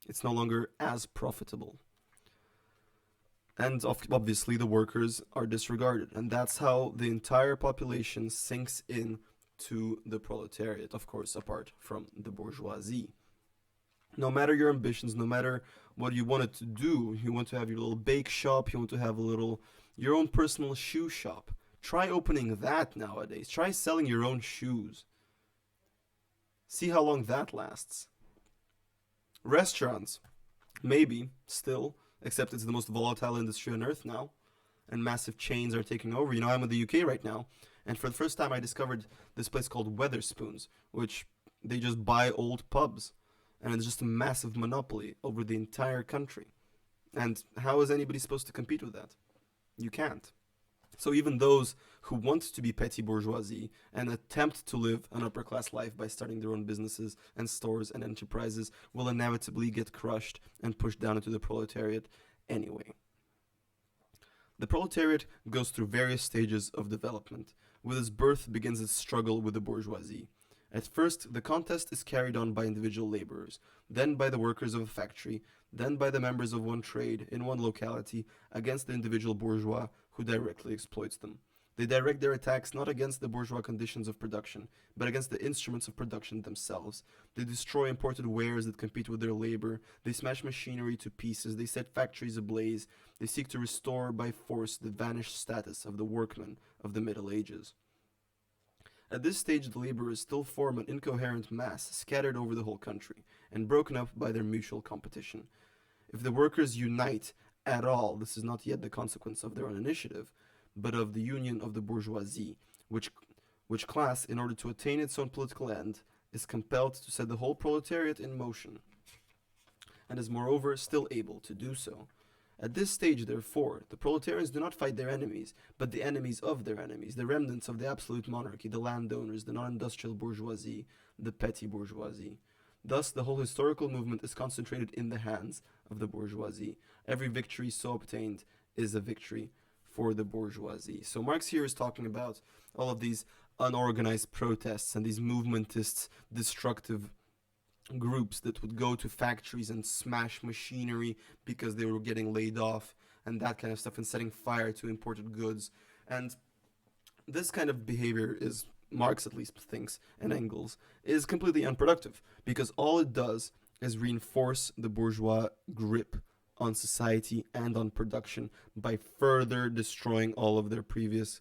It's no longer as profitable. And obviously the workers are disregarded. And that's how the entire population sinks in to the proletariat, of course, apart from the bourgeoisie. No matter your ambitions, no matter what you wanted to do, you want to have your little bake shop, you want to have your own personal shoe shop. Try opening that nowadays. Try selling your own shoes. See how long that lasts. Restaurants, maybe, still, except it's the most volatile industry on earth now, and massive chains are taking over. You know, I'm in the UK right now, and for the first time I discovered this place called Wetherspoons, which they just buy old pubs, and it's just a massive monopoly over the entire country. And how is anybody supposed to compete with that? You can't. So even those who want to be petty bourgeoisie and attempt to live an upper class life by starting their own businesses and stores and enterprises will inevitably get crushed and pushed down into the proletariat anyway. The proletariat goes through various stages of development. With its birth begins its struggle with the bourgeoisie. At first, the contest is carried on by individual laborers, then by the workers of a factory, then by the members of one trade in one locality against the individual bourgeois who directly exploits them. They direct their attacks not against the bourgeois conditions of production, but against the instruments of production themselves. They destroy imported wares that compete with their labor. They smash machinery to pieces. They set factories ablaze. They seek to restore by force the vanished status of the workmen of the Middle Ages. At this stage, the laborers still form an incoherent mass scattered over the whole country and broken up by their mutual competition. If the workers unite at all, this is not yet the consequence of their own initiative, but of the union of the bourgeoisie, which class, in order to attain its own political end, is compelled to set the whole proletariat in motion, and is moreover still able to do so. At this stage, therefore, the proletarians do not fight their enemies, but the enemies of their enemies, the remnants of the absolute monarchy, the landowners, the non-industrial bourgeoisie, the petty bourgeoisie. Thus, the whole historical movement is concentrated in the hands of the bourgeoisie. Every victory so obtained is a victory for the bourgeoisie. So Marx here is talking about all of these unorganized protests and these movementist, destructive groups that would go to factories and smash machinery because they were getting laid off and that kind of stuff, and setting fire to imported goods. And this kind of behavior is, Marx at least thinks, and Engels, is completely unproductive, because all it does is reinforce the bourgeois grip on society and on production by further destroying all of their previous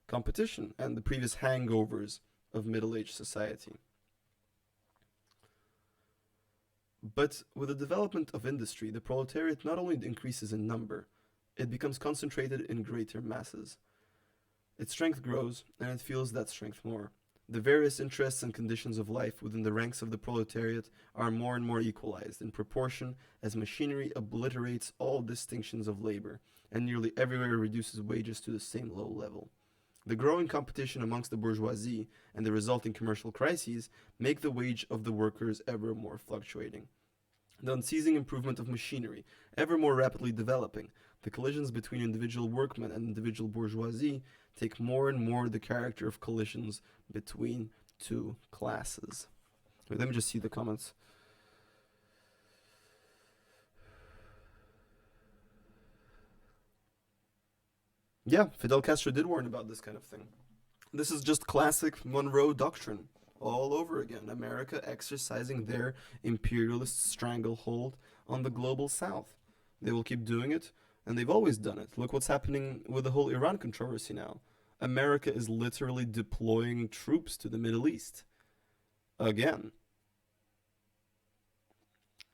competition and the previous hangovers of middle-aged society. But with the development of industry, the proletariat not only increases in number, it becomes concentrated in greater masses. Its strength grows, and it feels that strength more. The various interests and conditions of life within the ranks of the proletariat are more and more equalized in proportion as machinery obliterates all distinctions of labor, and nearly everywhere reduces wages to the same low level. The growing competition amongst the bourgeoisie and the resulting commercial crises make the wage of the workers ever more fluctuating. The unceasing improvement of machinery, ever more rapidly developing, the collisions between individual workmen and individual bourgeoisie take more and more the character of collisions between to classes. Wait, let me just see the comments. Yeah, Fidel Castro did warn about this kind of thing. This is just classic Monroe doctrine all over again. America exercising their imperialist stranglehold on the global south. They will keep doing it, and they've always done it. Look what's happening with the whole Iran controversy now. America is literally deploying troops to the Middle East. Again.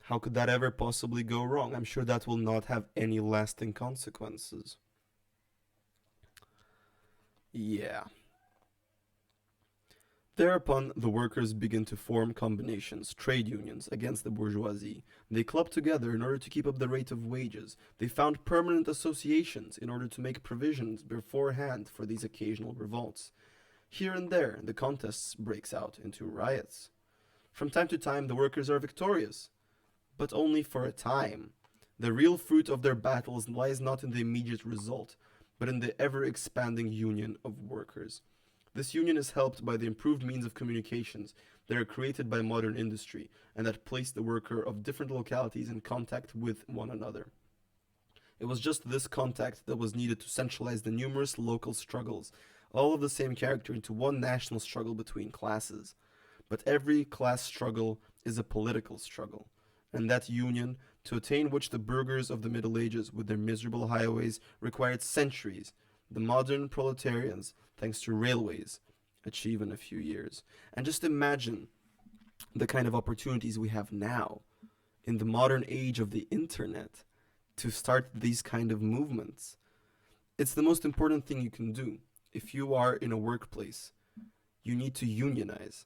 How could that ever possibly go wrong? I'm sure that will not have any lasting consequences. Yeah. Thereupon, the workers begin to form combinations, trade unions, against the bourgeoisie. They clubbed together in order to keep up the rate of wages. They found permanent associations in order to make provisions beforehand for these occasional revolts. Here and there, the contests breaks out into riots. From time to time, the workers are victorious, but only for a time. The real fruit of their battles lies not in the immediate result, but in the ever-expanding union of workers. This union is helped by the improved means of communications that are created by modern industry and that place the worker of different localities in contact with one another. It was just this contact that was needed to centralize the numerous local struggles, all of the same character, into one national struggle between classes. But every class struggle is a political struggle, and that union, to attain which the burghers of the Middle Ages with their miserable highways required centuries, the modern proletarians, thanks to railways, achieve in a few years. And just imagine the kind of opportunities we have now in the modern age of the internet to start these kind of movements. It's the most important thing you can do. If you are in a workplace, you need to unionize.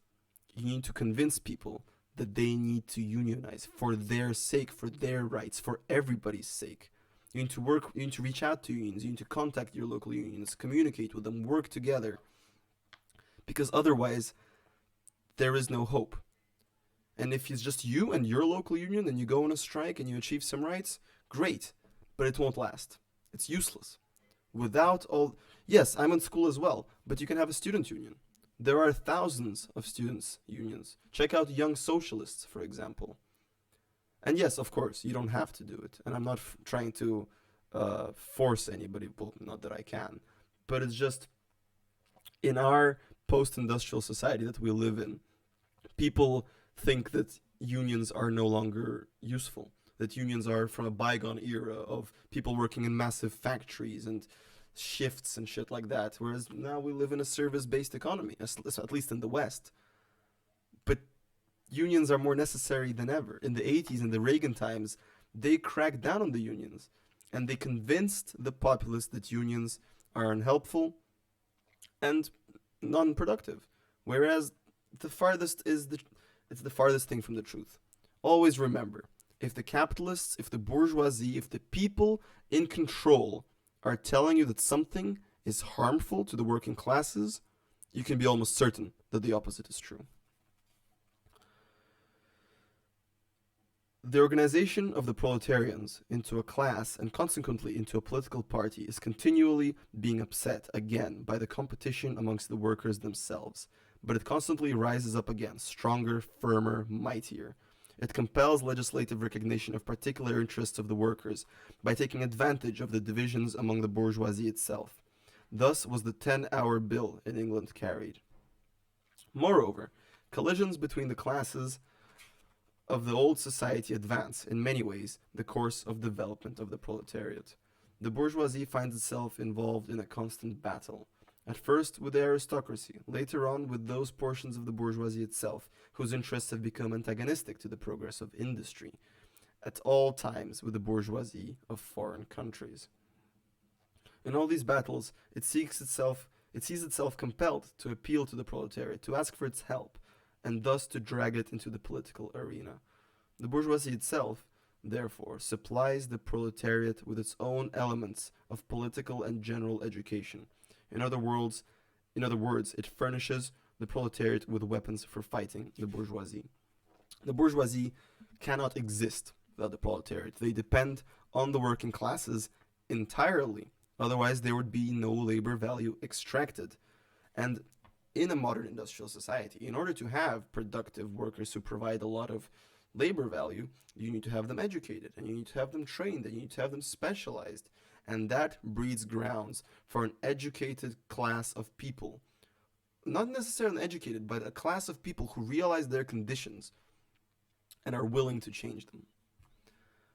You need to convince people that they need to unionize for their sake, for their rights, for everybody's sake. You need to work, you need to reach out to unions, you need to contact your local unions, communicate with them, work together. Because otherwise, there is no hope. And if it's just you and your local union and you go on a strike and you achieve some rights, great, but it won't last. It's useless. Without all... Yes, I'm in school as well, but you can have a student union. There are thousands of students' unions. Check out Young Socialists, for example. And yes, of course, you don't have to do it. And I'm not trying to force anybody, well, not that I can. But it's just, in our post-industrial society that we live in, people think that unions are no longer useful. That unions are from a bygone era of people working in massive factories and shifts and shit like that. Whereas now we live in a service-based economy, at least in the West. But unions are more necessary than ever. In the 80s, in the Reagan times, they cracked down on the unions. And they convinced the populace that unions are unhelpful and non-productive. Whereas the farthest it's the farthest thing from the truth. Always remember, if the capitalists, if the bourgeoisie, if the people in control are telling you that something is harmful to the working classes, you can be almost certain that the opposite is true. The organization of the proletarians into a class and consequently into a political party is continually being upset again by the competition amongst the workers themselves, but it constantly rises up again, stronger, firmer, mightier. It compels legislative recognition of particular interests of the workers by taking advantage of the divisions among the bourgeoisie itself. Thus was the 10-hour bill in England carried. Moreover, collisions between the classes of the old society advance, in many ways, the course of development of the proletariat. The bourgeoisie finds itself involved in a constant battle, at first with the aristocracy, later on with those portions of the bourgeoisie itself, whose interests have become antagonistic to the progress of industry, at all times with the bourgeoisie of foreign countries. In all these battles, it sees itself compelled to appeal to the proletariat, to ask for its help, and thus to drag it into the political arena. The bourgeoisie itself, therefore, supplies the proletariat with its own elements of political and general education. In other words, it furnishes the proletariat with weapons for fighting the bourgeoisie. The bourgeoisie cannot exist without the proletariat. They depend on the working classes entirely. Otherwise, there would be no labor value extracted. And in a modern industrial society, in order to have productive workers who provide a lot of labor value, you need to have them educated, and you need to have them trained, and you need to have them specialized. And that breeds grounds for an educated class of people. Not necessarily educated, but a class of people who realize their conditions and are willing to change them.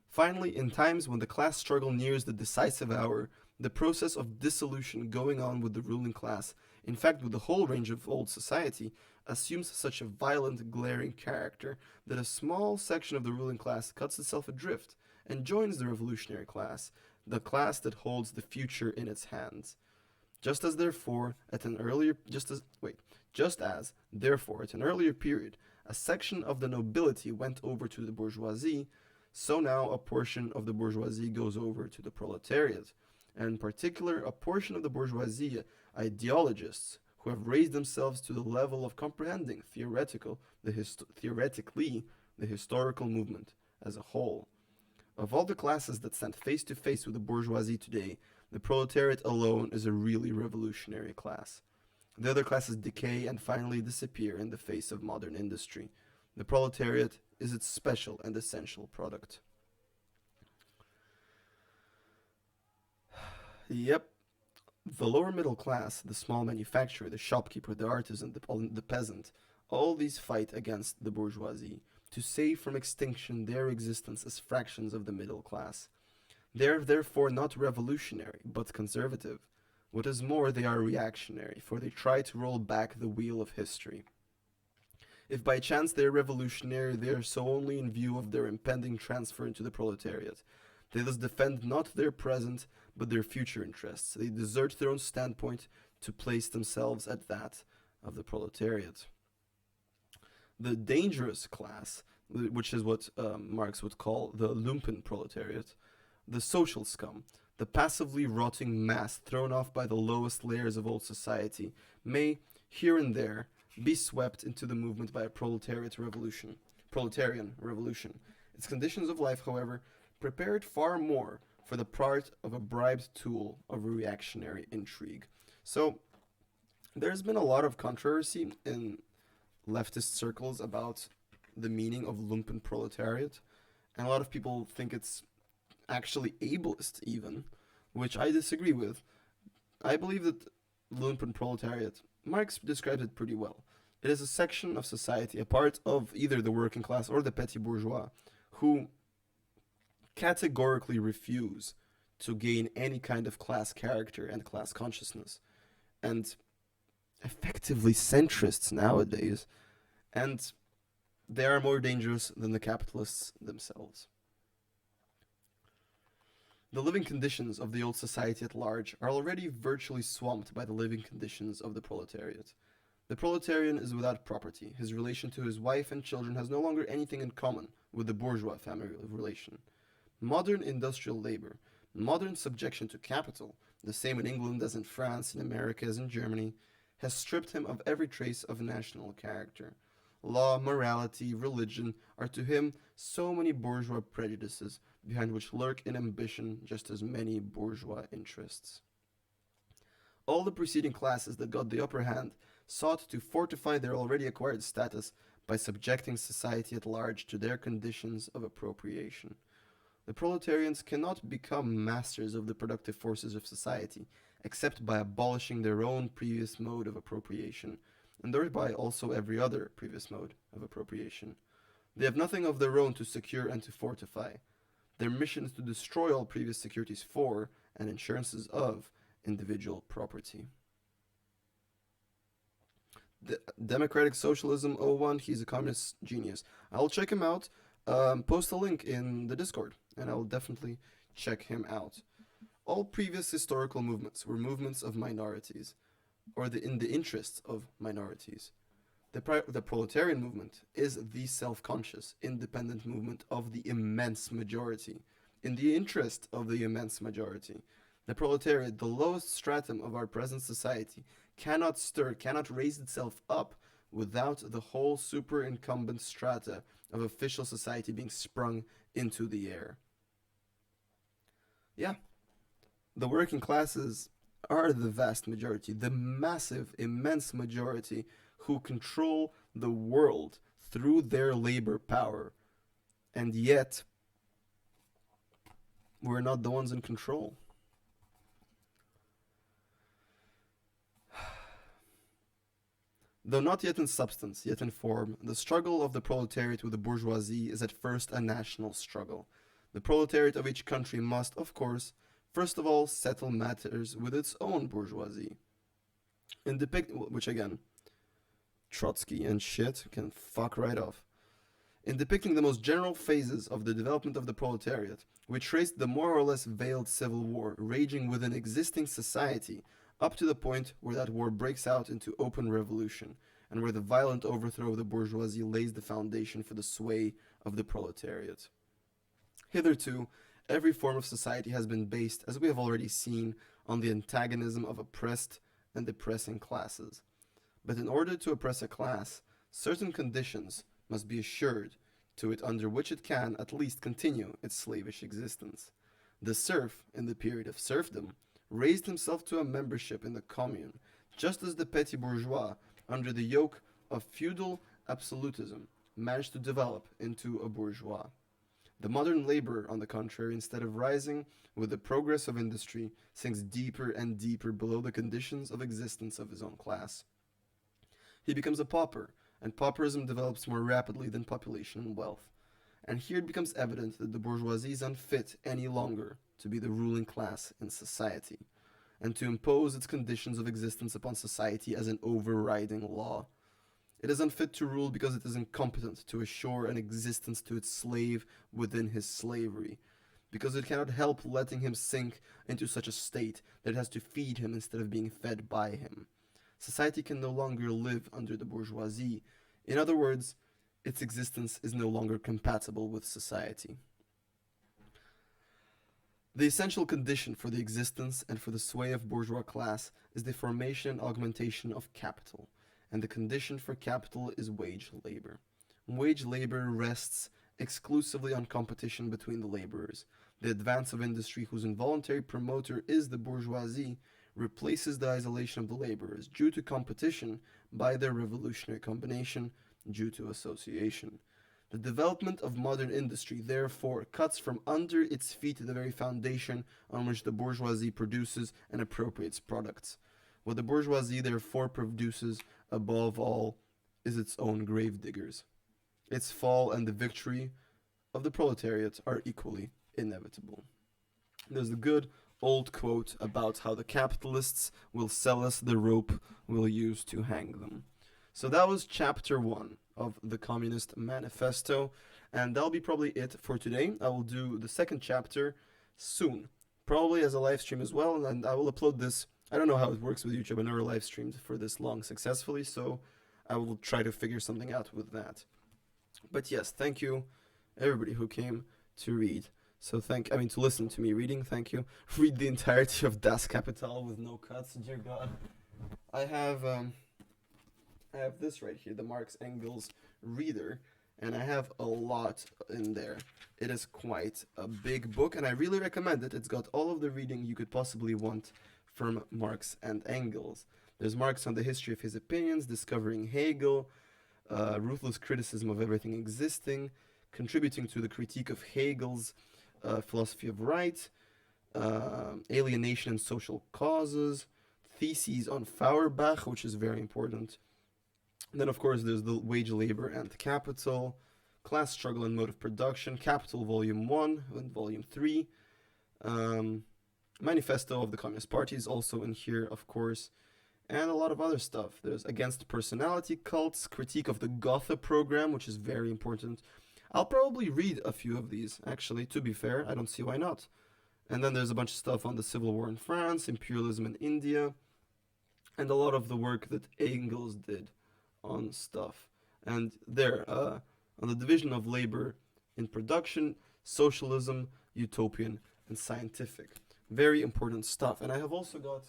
Finally, in times when the class struggle nears the decisive hour, the process of dissolution going on with the ruling class, in fact with the whole range of old society, assumes such a violent, glaring character that a small section of the ruling class cuts itself adrift and joins the revolutionary class, the class that holds the future in its hands. Just as therefore at an earlier period a section of the nobility went over to the bourgeoisie, so now a portion of the bourgeoisie goes over to the proletariat, and in particular a portion of the bourgeoisie ideologists who have raised themselves to the level of comprehending theoretically the historical movement as a whole. Of all the classes that stand face to face with the bourgeoisie today, the proletariat alone is a really revolutionary class. The other classes decay and finally disappear in the face of modern industry. The proletariat is its special and essential product. Yep. The lower middle class, the small manufacturer, the shopkeeper, the artisan, the peasant, all these fight against the bourgeoisie to save from extinction their existence as fractions of the middle class. They are therefore not revolutionary, but conservative. What is more, they are reactionary, for they try to roll back the wheel of history. If by chance they are revolutionary, they are so only in view of their impending transfer into the proletariat. They thus defend not their present, but their future interests. They desert their own standpoint to place themselves at that of the proletariat. The dangerous class, which is what Marx would call the Lumpenproletariat, the social scum, the passively rotting mass thrown off by the lowest layers of old society, may, here and there, be swept into the movement by a proletarian revolution. Its conditions of life, however, prepare it far more for the part of a bribed tool of reactionary intrigue. So, there's been a lot of controversy in leftist circles about the meaning of Lumpenproletariat, and a lot of people think it's actually ableist even, which I disagree with. I believe that Lumpenproletariat, Marx describes it pretty well. It is a section of society, a part of either the working class or the petty bourgeois, who categorically refuse to gain any kind of class character and class consciousness, and effectively centrists nowadays, and they are more dangerous than the capitalists themselves. The living conditions of the old society at large are already virtually swamped by the living conditions of the proletariat. The proletarian is without property. His relation to his wife and children has no longer anything in common with the bourgeois family relation. Modern industrial labor, modern subjection to capital, the same in England as in France, in America as in Germany, has stripped him of every trace of national character. Law, morality, religion are to him so many bourgeois prejudices, behind which lurk in ambition just as many bourgeois interests. All the preceding classes that got the upper hand sought to fortify their already acquired status by subjecting society at large to their conditions of appropriation. The proletarians cannot become masters of the productive forces of society, except by abolishing their own previous mode of appropriation, and thereby also every other previous mode of appropriation. They have nothing of their own to secure and to fortify. Their mission is to destroy all previous securities for, and insurances of, individual property. Democratic Socialism 01, he's a communist genius. I'll check him out. Post a link in the Discord, and I'll definitely check him out. All previous historical movements were movements of minorities, or in the interests of minorities. The proletarian movement is the self-conscious, independent movement of the immense majority, in the interest of the immense majority. The proletariat, the lowest stratum of our present society, cannot stir, cannot raise itself up without the whole superincumbent strata of official society being sprung into the air. Yeah, the working classes are the vast majority, the massive, immense majority who control the world through their labor power. And yet, we're not the ones in control. Though not yet in substance, yet in form, the struggle of the proletariat with the bourgeoisie is at first a national struggle. The proletariat of each country must, of course, first of all settle matters with its own bourgeoisie. Which again, Trotsky and shit can fuck right off. In depicting the most general phases of the development of the proletariat, we traced the more or less veiled civil war raging within existing society up to the point where that war breaks out into open revolution, and where the violent overthrow of the bourgeoisie lays the foundation for the sway of the proletariat. Hitherto, every form of society has been based, as we have already seen, on the antagonism of oppressed and oppressing classes. But in order to oppress a class, certain conditions must be assured to it under which it can at least continue its slavish existence. The serf, in the period of serfdom, raised himself to a membership in the commune, just as the petty bourgeois, under the yoke of feudal absolutism, managed to develop into a bourgeois. The modern laborer, on the contrary, instead of rising with the progress of industry, sinks deeper and deeper below the conditions of existence of his own class. He becomes a pauper, and pauperism develops more rapidly than population and wealth. And here it becomes evident that the bourgeoisie is unfit any longer to be the ruling class in society, and to impose its conditions of existence upon society as an overriding law. It is unfit to rule because it is incompetent to assure an existence to its slave within his slavery, because it cannot help letting him sink into such a state that it has to feed him instead of being fed by him. Society can no longer live under the bourgeoisie. In other words, its existence is no longer compatible with society. The essential condition for the existence and for the sway of bourgeois class is the formation and augmentation of capital, and the condition for capital is wage labor. Wage labor rests exclusively on competition between the laborers. The advance of industry, whose involuntary promoter is the bourgeoisie, replaces the isolation of the laborers due to competition by their revolutionary combination due to association. The development of modern industry, therefore, cuts from under its feet the very foundation on which the bourgeoisie produces and appropriates products. What the bourgeoisie, therefore, produces, above all, is its own gravediggers. Its fall and the victory of the proletariat are equally inevitable. There's a good old quote about how the capitalists will sell us the rope we'll use to hang them. So that was chapter 1 of the Communist Manifesto, and that'll be probably it for today. I will do the second chapter soon, probably as a live stream as well, and I will upload this. I don't know how it works with YouTube. I never live streamed for this long successfully, so I will try to figure something out with that. But yes, thank you everybody who came to read. So to listen to me reading, thank you. Read the entirety of Das Kapital with no cuts, dear God. I have this right here, the Marx Engels reader, and I have a lot in there. It is quite a big book, and I really recommend it. It's got all of the reading you could possibly want from Marx and Engels. There's Marx on the history of his opinions, discovering Hegel, ruthless criticism of everything existing, contributing to the critique of Hegel's philosophy of right, alienation and social causes, theses on Feuerbach, which is very important. And then, of course, there's the wage labor and capital, class struggle and mode of production, Capital Volume 1 and Volume 3, Manifesto of the Communist Party is also in here, of course, and a lot of other stuff. There's Against Personality Cults, Critique of the Gotha Program, which is very important. I'll probably read a few of these, actually, to be fair. I don't see why not. And then there's a bunch of stuff on the Civil War in France, imperialism in India, and a lot of the work that Engels did on stuff. And there, on the division of labor in production, socialism, utopian, and scientific. Very important stuff. And I have also got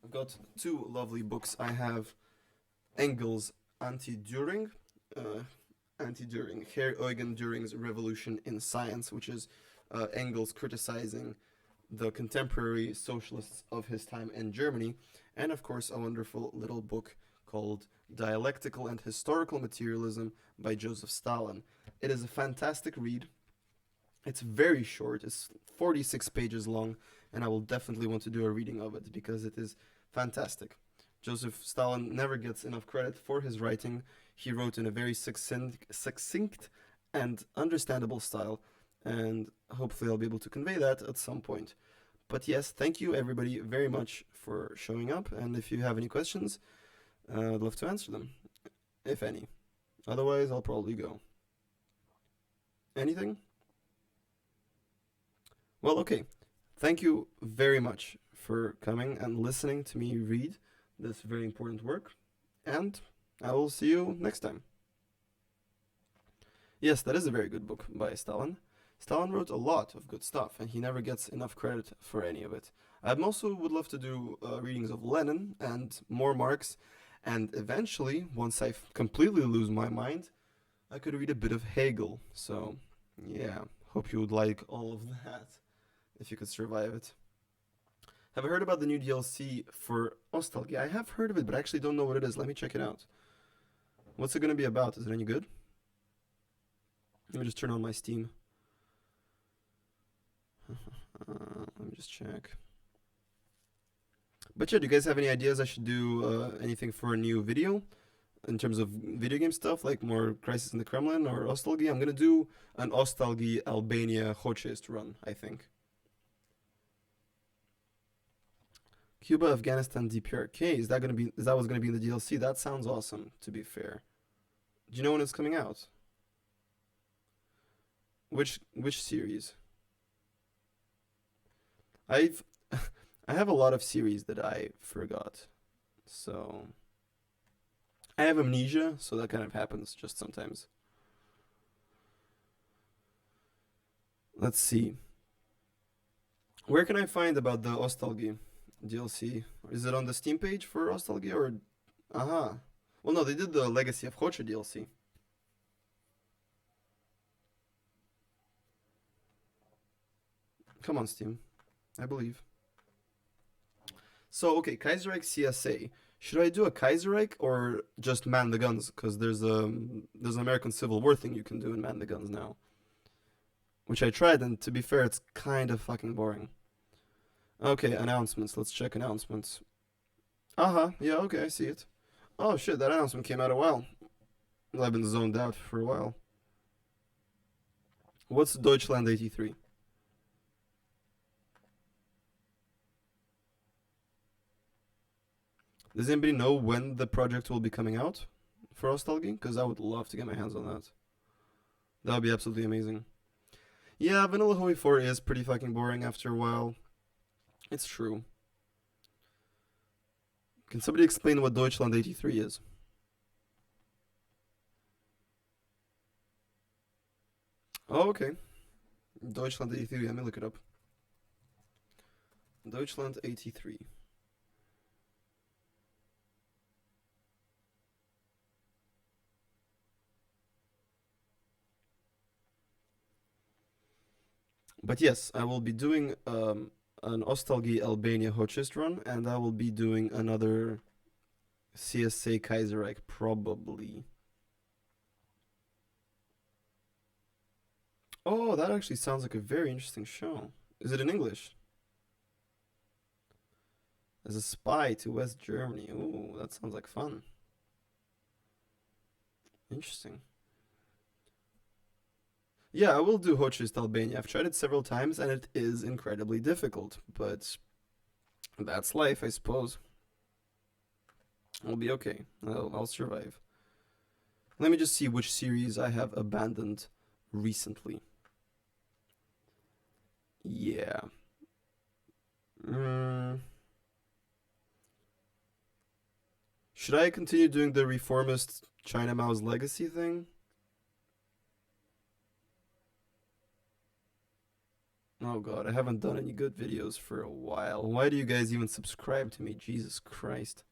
I've got two lovely books. I have Engels' Anti-Düring, Herr Eugen Düring's Revolution in Science, which is Engels criticizing the contemporary socialists of his time in Germany, and of course a wonderful little book called Dialectical and Historical Materialism by Joseph Stalin. It is a fantastic read. It's very short, it's 46 pages long, and I will definitely want to do a reading of it because it is fantastic. Joseph Stalin never gets enough credit for his writing. He wrote in a very succinct and understandable style, and hopefully I'll be able to convey that at some point. But yes, thank you everybody very much for showing up, and if you have any questions, I'd love to answer them, if any. Otherwise, I'll probably go. Anything? Well, okay. Thank you very much for coming and listening to me read this very important work, and I will see you next time. Yes, that is a very good book by Stalin. Stalin wrote a lot of good stuff, and he never gets enough credit for any of it. I also would love to do readings of Lenin and more Marx, and eventually, once I completely lose my mind, I could read a bit of Hegel. So, yeah, hope you would like all of that, if you could survive it. Have I heard about the new DLC for Nostalgia? I have heard of it, but I actually don't know what it is. Let me check it out. What's it going to be about? Is it any good? Let me just turn on my Steam. Let me just check. But yeah, do you guys have any ideas I should do anything for a new video? In terms of video game stuff, like more Crisis in the Kremlin or Nostalgia? I'm gonna do an Nostalgia Albania Hochist run, I think. Cuba, Afghanistan, DPRK. Is that what's gonna be in the DLC? That sounds awesome, to be fair. Do you know when it's coming out? Which series? I have a lot of series that I forgot. So I have amnesia, so that kind of happens just sometimes. Let's see. Where can I find about the Nostalgia DLC? Is it on the Steam page for Nostalgia or aha? Well, no, they did the Legacy of Hocha DLC. Come on, Steam. I believe. So, okay, Kaiserreich CSA. Should I do a Kaiserreich or just Man the Guns? Because there's an American Civil War thing you can do in Man the Guns now. Which I tried, and to be fair, it's kind of fucking boring. Okay, announcements. Let's check announcements. Yeah, okay, I see it. Oh shit, that announcement came out a while. I've been zoned out for a while. What's Deutschland 83? Does anybody know when the project will be coming out for Nostalgia? Because I would love to get my hands on that. That would be absolutely amazing. Yeah, Vanilla Hoi 4 is pretty fucking boring after a while. It's true. Can somebody explain what Deutschland 83 is? Oh, okay. Deutschland 83, let me look it up. Deutschland 83. But yes, I will be doing an Nostalgia Albania Hochist run, and I will be doing another CSA Kaiserreich, probably. Oh, that actually sounds like a very interesting show. Is it in English? As a spy to West Germany. Ooh, that sounds like fun. Interesting. Yeah, I will do Hochist Albania. I've tried it several times and it is incredibly difficult, but that's life, I suppose. I'll be okay. I'll survive. Let me just see which series I have abandoned recently. Yeah. Should I continue doing the reformist China Mao's legacy thing? Oh god, I haven't done any good videos for a while. Why do you guys even subscribe to me? Jesus Christ.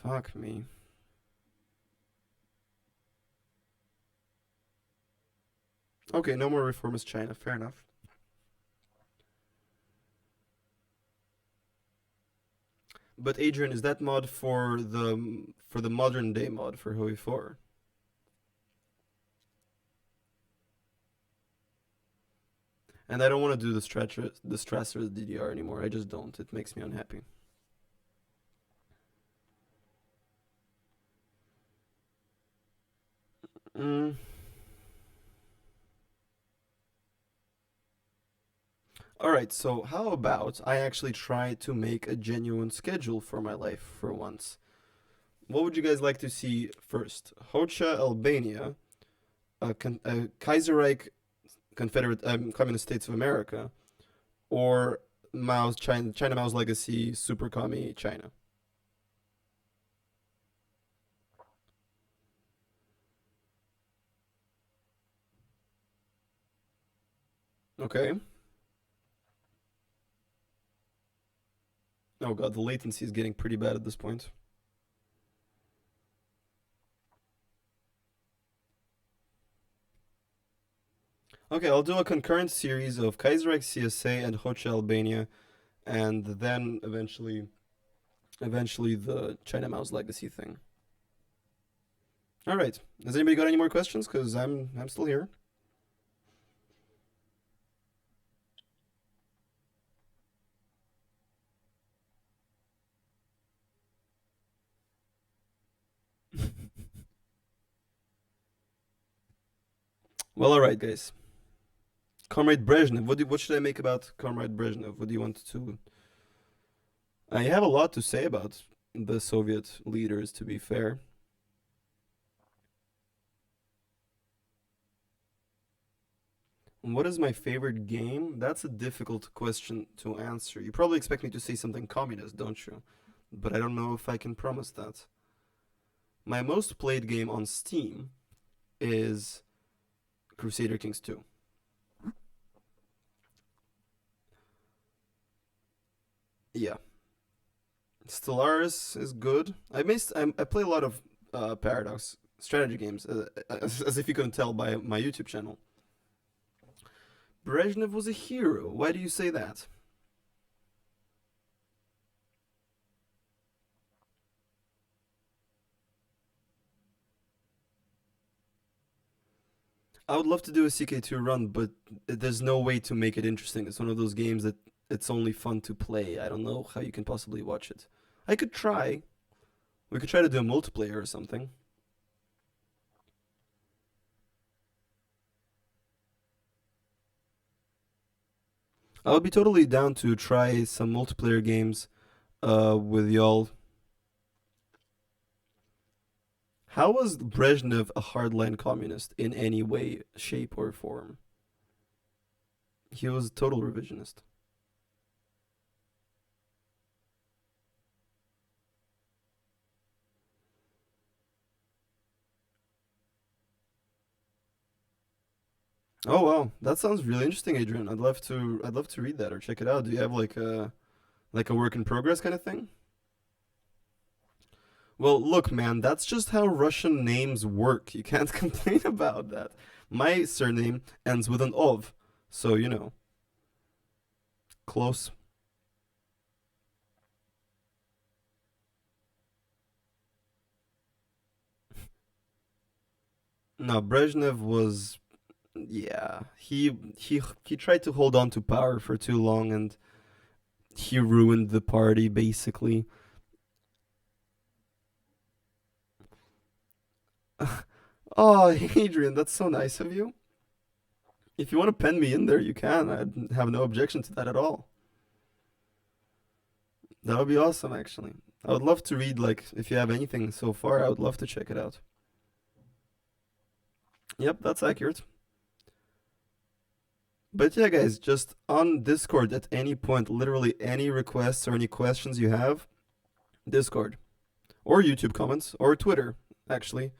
Fuck me. Okay, no more reformist China. Fair enough. But Adrian, is that mod for the modern day mod for Hui 4? And I don't want to do the stressors DDR anymore. I just don't. It makes me unhappy. Mm. All right, so how about I actually try to make a genuine schedule for my life for once? What would you guys like to see first? Hoxha, Albania, Kaiserreich, Confederate Communist States of America, or China Mao's legacy, Super Commie China? Okay. Oh god, the latency is getting pretty bad at this point. Okay, I'll do a concurrent series of Kaiserreich CSA and Hoxha Albania, and then eventually the China Mao's legacy thing. All right. Has anybody got any more questions? Because I'm still here. Well, all right, guys. Comrade Brezhnev. What should I make about Comrade Brezhnev? What do you want to? I have a lot to say about the Soviet leaders. To be fair, what is my favorite game? That's a difficult question to answer. You probably expect me to say something communist, don't you? But I don't know if I can promise that. My most played game on Steam is Crusader Kings 2. Yeah. Stellaris is good. I play a lot of Paradox strategy games, as if you couldn't tell by my YouTube channel. Brezhnev was a hero. Why do you say that? I would love to do a CK2 run, but there's no way to make it interesting. It's one of those games that it's only fun to play. I don't know how you can possibly watch it. I could try. We could try to do a multiplayer or something. I would be totally down to try some multiplayer games with y'all. How was Brezhnev a hardline communist in any way, shape, or form? He was a total revisionist. Oh wow, that sounds really interesting, Adrian. I'd love to read that or check it out. Do you have like a work in progress kind of thing? Well, look, man, that's just how Russian names work. You can't complain about that. My surname ends with an ov, so close. No, Brezhnev was, yeah, he tried to hold on to power for too long, and he ruined the party basically. Oh, Adrian, that's so nice of you. If you want to pen me in there, you can. I'd have no objection to that at all. That would be awesome, actually. I would love to read, like, if you have anything so far, I would love to check it out. Yep, that's accurate. But yeah, guys, just on Discord at any point, literally any requests or any questions you have, Discord. Or YouTube comments, or Twitter, actually.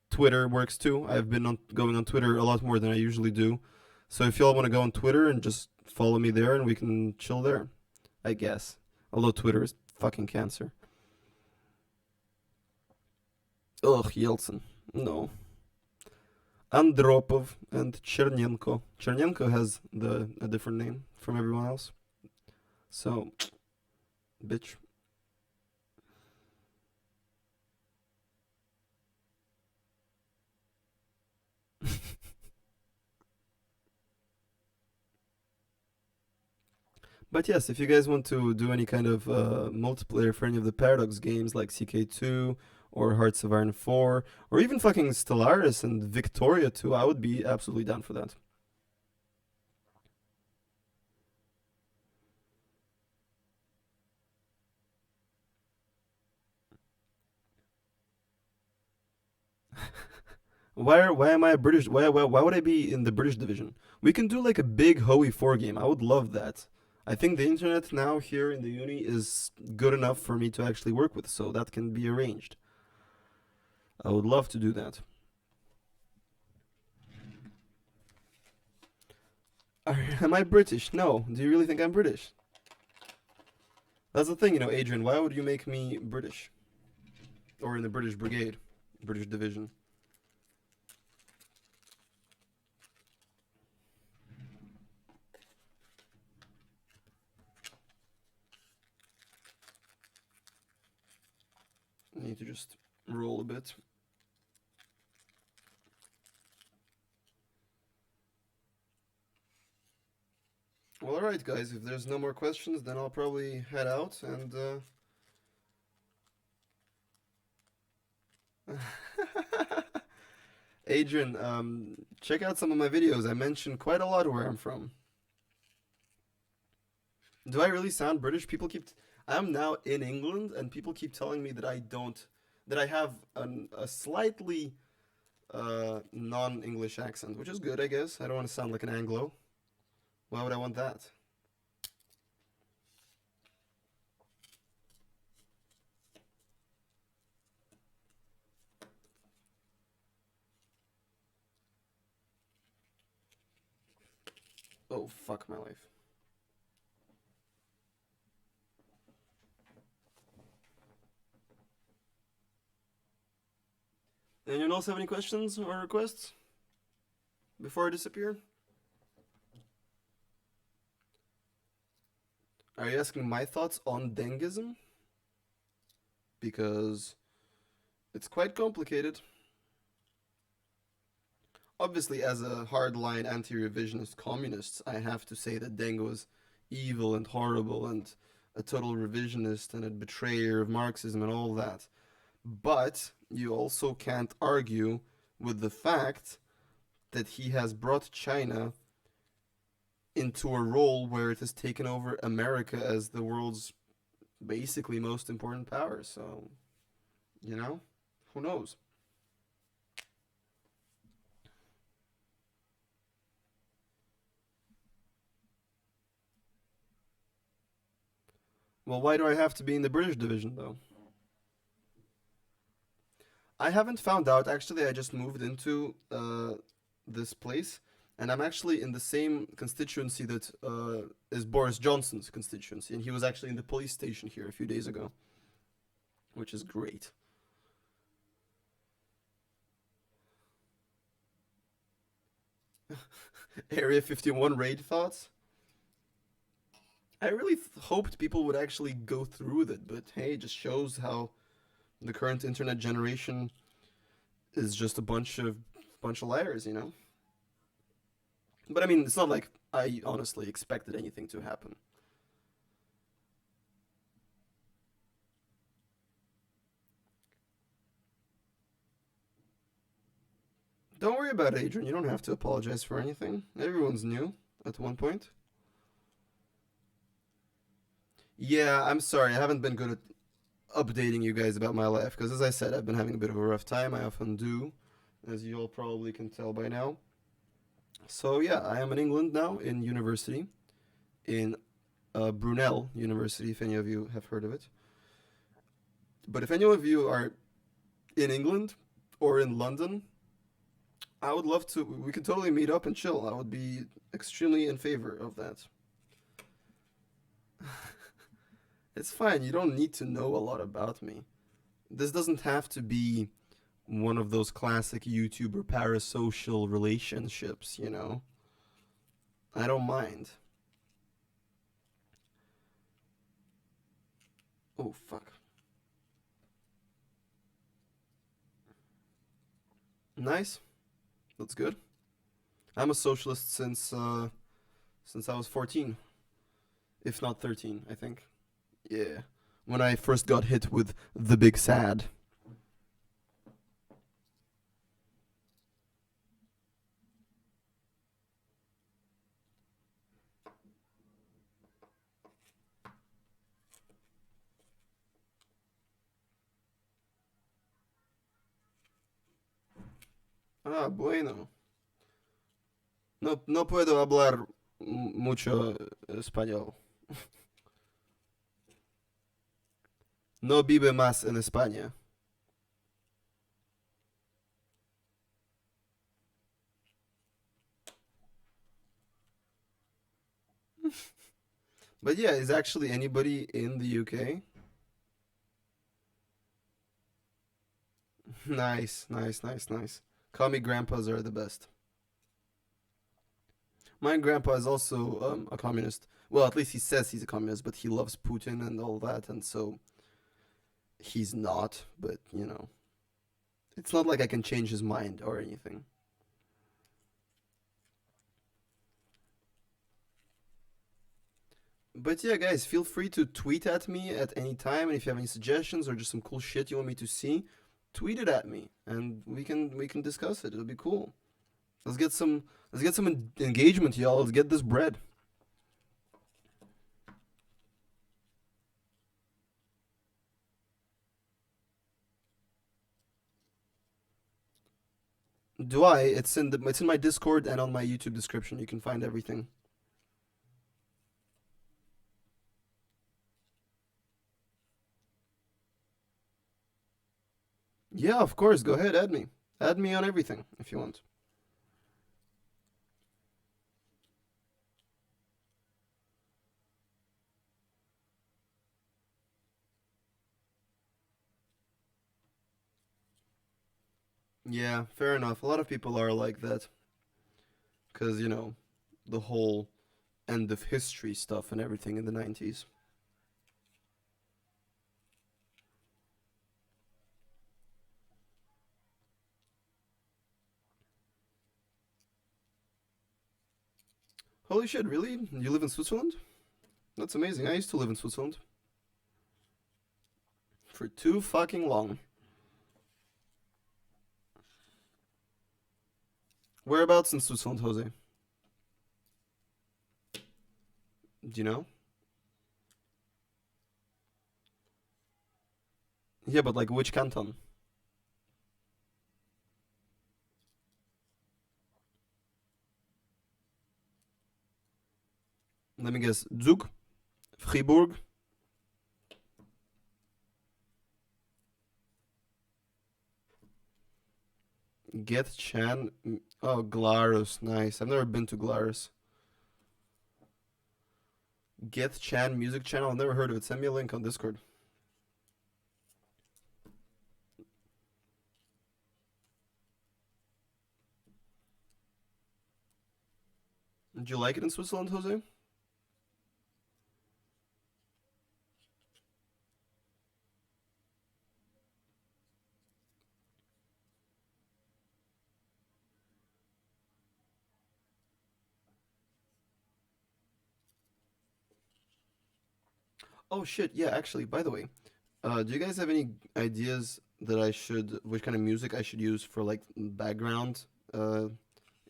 Twitter works too. I've been going on Twitter a lot more than I usually do. So if y'all want to go on Twitter and just follow me there and we can chill there, I guess. Although Twitter is fucking cancer. Ugh, Yeltsin. No. Andropov and Chernenko. Chernenko has a different name from everyone else. So, bitch. But yes, if you guys want to do any kind of multiplayer for any of the Paradox games like CK2 or Hearts of Iron 4 or even fucking Stellaris and Victoria 2, I would be absolutely down for that. Why am I a British? Why would I be in the British division? We can do like a big Hoey 4 game. I would love that. I think the internet now here in the uni is good enough for me to actually work with, so that can be arranged. I would love to do that. Am I British? No. Do you really think I'm British? That's the thing, Adrian. Why would you make me British? Or in the British Brigade, British Division? I need to just roll a bit. Well, alright, guys. If there's no more questions, then I'll probably head out and. Adrian, check out some of my videos. I mentioned quite a lot where I'm from. Do I really sound British? I'm now in England, and people keep telling me that I don't. That I have a slightly non-English accent, which is good, I guess. I don't want to sound like an Anglo. Why would I want that? Oh, fuck my life. Anyone else have any questions or requests before I disappear? Are you asking my thoughts on Dengism? Because it's quite complicated. Obviously, as a hardline anti-revisionist communist, I have to say that Deng was evil and horrible and a total revisionist and a betrayer of Marxism and all that. But you also can't argue with the fact that he has brought China into a role where it has taken over America as the world's basically most important power. So, who knows? Well, why do I have to be in the British division, though? I haven't found out. Actually, I just moved into this place, and I'm actually in the same constituency that is Boris Johnson's constituency, and he was actually in the police station here a few days ago, which is great. Area 51 raid thoughts? I really hoped people would actually go through with it, but hey, it just shows how the current internet generation is just a bunch of liars. But I mean, it's not like I honestly expected anything to happen. Don't worry about it, Adrian. You don't have to apologize for anything. Everyone's new at one point. Yeah, I'm sorry. I haven't been good at updating you guys about my life because, as I said, I've been having a bit of a rough time. I often do, as you all probably can tell by now. So yeah, I am in England now in university in Brunel University, if any of you have heard of it. But if any of you are in England or in London, I would love to. We could totally meet up and chill. I would be extremely in favor of that. It's fine. You don't need to know a lot about me. This doesn't have to be one of those classic YouTuber parasocial relationships. I don't mind. Oh, fuck. Nice. That's good. I'm a socialist since I was 14. if not 13, I think. Yeah. When I first got hit with the big sad. Ah, bueno. No, no puedo hablar mucho español. No vive más en España. But yeah, is actually anybody in the UK? Nice, nice, nice, nice. Call me grandpas are the best. My grandpa is also a communist. Well, at least he says he's a communist, but he loves Putin and all that, and so he's not. But it's not like I can change his mind or anything. But yeah, guys, feel free to tweet at me at any time, and if you have any suggestions or just some cool shit you want me to see, tweet it at me, and we can discuss it. It'll be cool. Let's get some engagement, y'all. Let's get this bread. Do I? It's in my Discord and on my YouTube description. You can find everything. Yeah, of course. Go ahead, add me. Add me on everything if you want. Yeah, fair enough. A lot of people are like that because the whole end of history stuff and everything in the 90s. Holy shit, really? You live in Switzerland? That's amazing. I used to live in Switzerland for too fucking long. Whereabouts in Switzerland, Jose? Do you know? Yeah, but like which canton? Let me guess. Zug? Fribourg? Get Chan. Oh, Glarus. Nice. I've never been to Glarus. Get Chan music channel. I've never heard of it. Send me a link on Discord. Did you like it in Switzerland, Jose? Oh shit, yeah, actually, by the way, do you guys have any ideas which kind of music I should use for like background uh,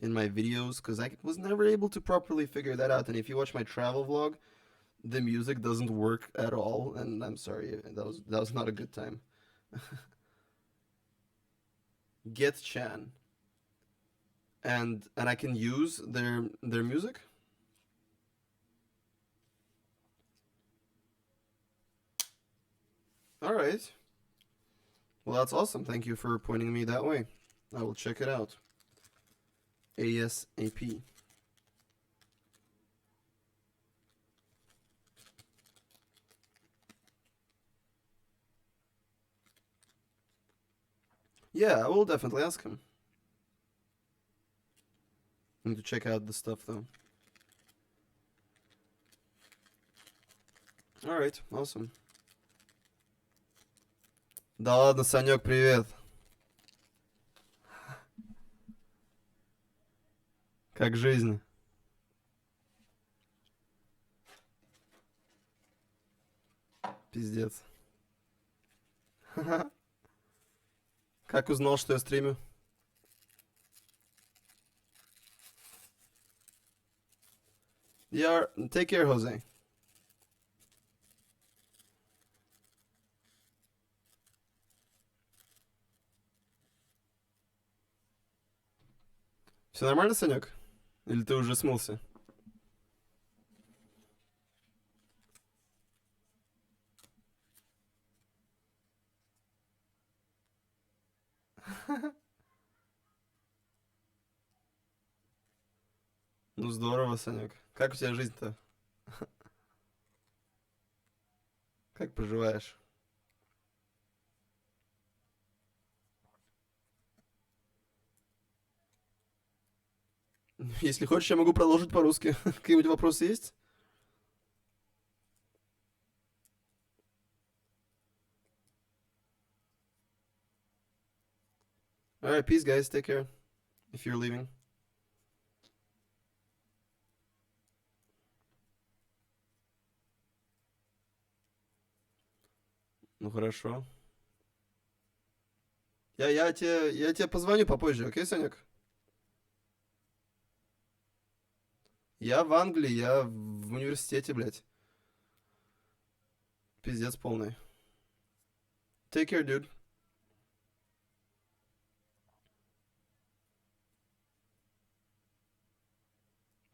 in my videos? Because I was never able to properly figure that out. And if you watch my travel vlog, the music doesn't work at all. And I'm sorry, that was not a good time. Get Chan, and I can use their music. All right. Well, that's awesome. Thank you for pointing me that way. I will check it out. ASAP. Yeah, I will definitely ask him. I need to check out the stuff though. Alright, awesome. Да ладно, Санек, привет. Как жизнь? Пиздец. Как узнал, что я стримю? Take care, Jose. Все нормально, Санек? Или ты уже смылся? Ну здорово, Санек. Как у тебя жизнь-то? Как поживаешь? Если хочешь, я могу продолжить по-русски. Какие-нибудь вопросы есть? Alright, peace, guys. Take care. If you're leaving. Ну хорошо. Я тебе позвоню попозже, окей, Санек? Я в Англии, я в университете, блядь. Пиздец полный. Take care, dude.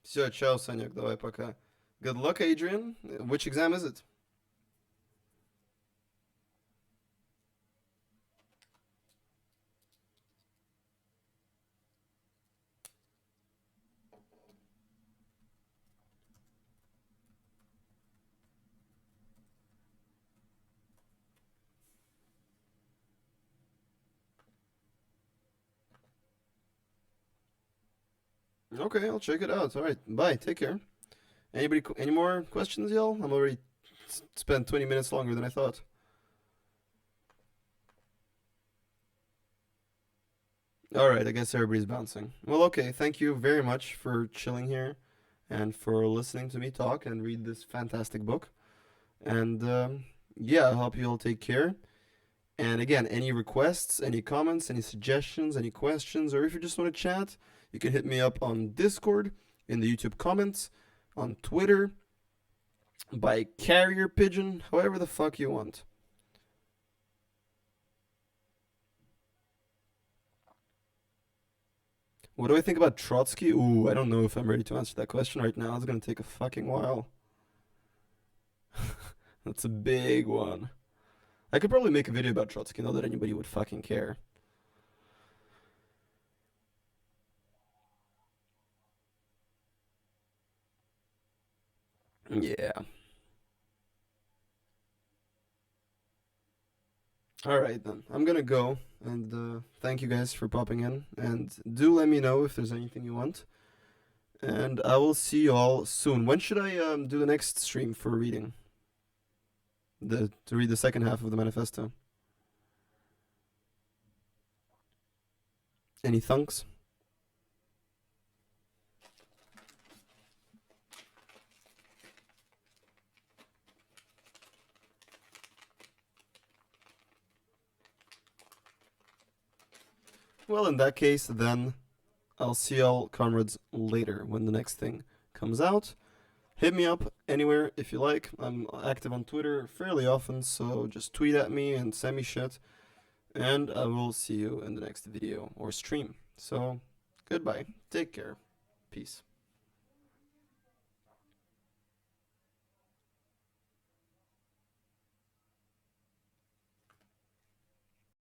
Все, чао, Санек, давай, пока. Good luck, Adrian. Which exam is it? Okay, I'll check it out. All right, bye. Take care. Any more questions, y'all? I'm already spent 20 minutes longer than I thought. All right, I guess everybody's bouncing. Well, okay. Thank you very much for chilling here and for listening to me talk and read this fantastic book. And yeah, I hope you all take care. And again, any requests, any comments, any suggestions, any questions, or if you just want to chat, you can hit me up on Discord, in the YouTube comments, on Twitter, by carrier pigeon, however the fuck you want. What do I think about Trotsky? Ooh, I don't know if I'm ready to answer that question right now. It's gonna take a fucking while. That's a big one. I could probably make a video about Trotsky, not that anybody would fucking care. Yeah. Alright then. I'm gonna go, and thank you guys for popping in. And do let me know if there's anything you want. And I will see you all soon. When should I do the next stream for reading? To read the second half of the Manifesto. Any thunks? Well, in that case, then I'll see y'all, comrades, later when the next thing comes out. Hit me up anywhere if you like. I'm active on Twitter fairly often, so just tweet at me and send me shit. And I will see you in the next video or stream. So, goodbye. Take care. Peace.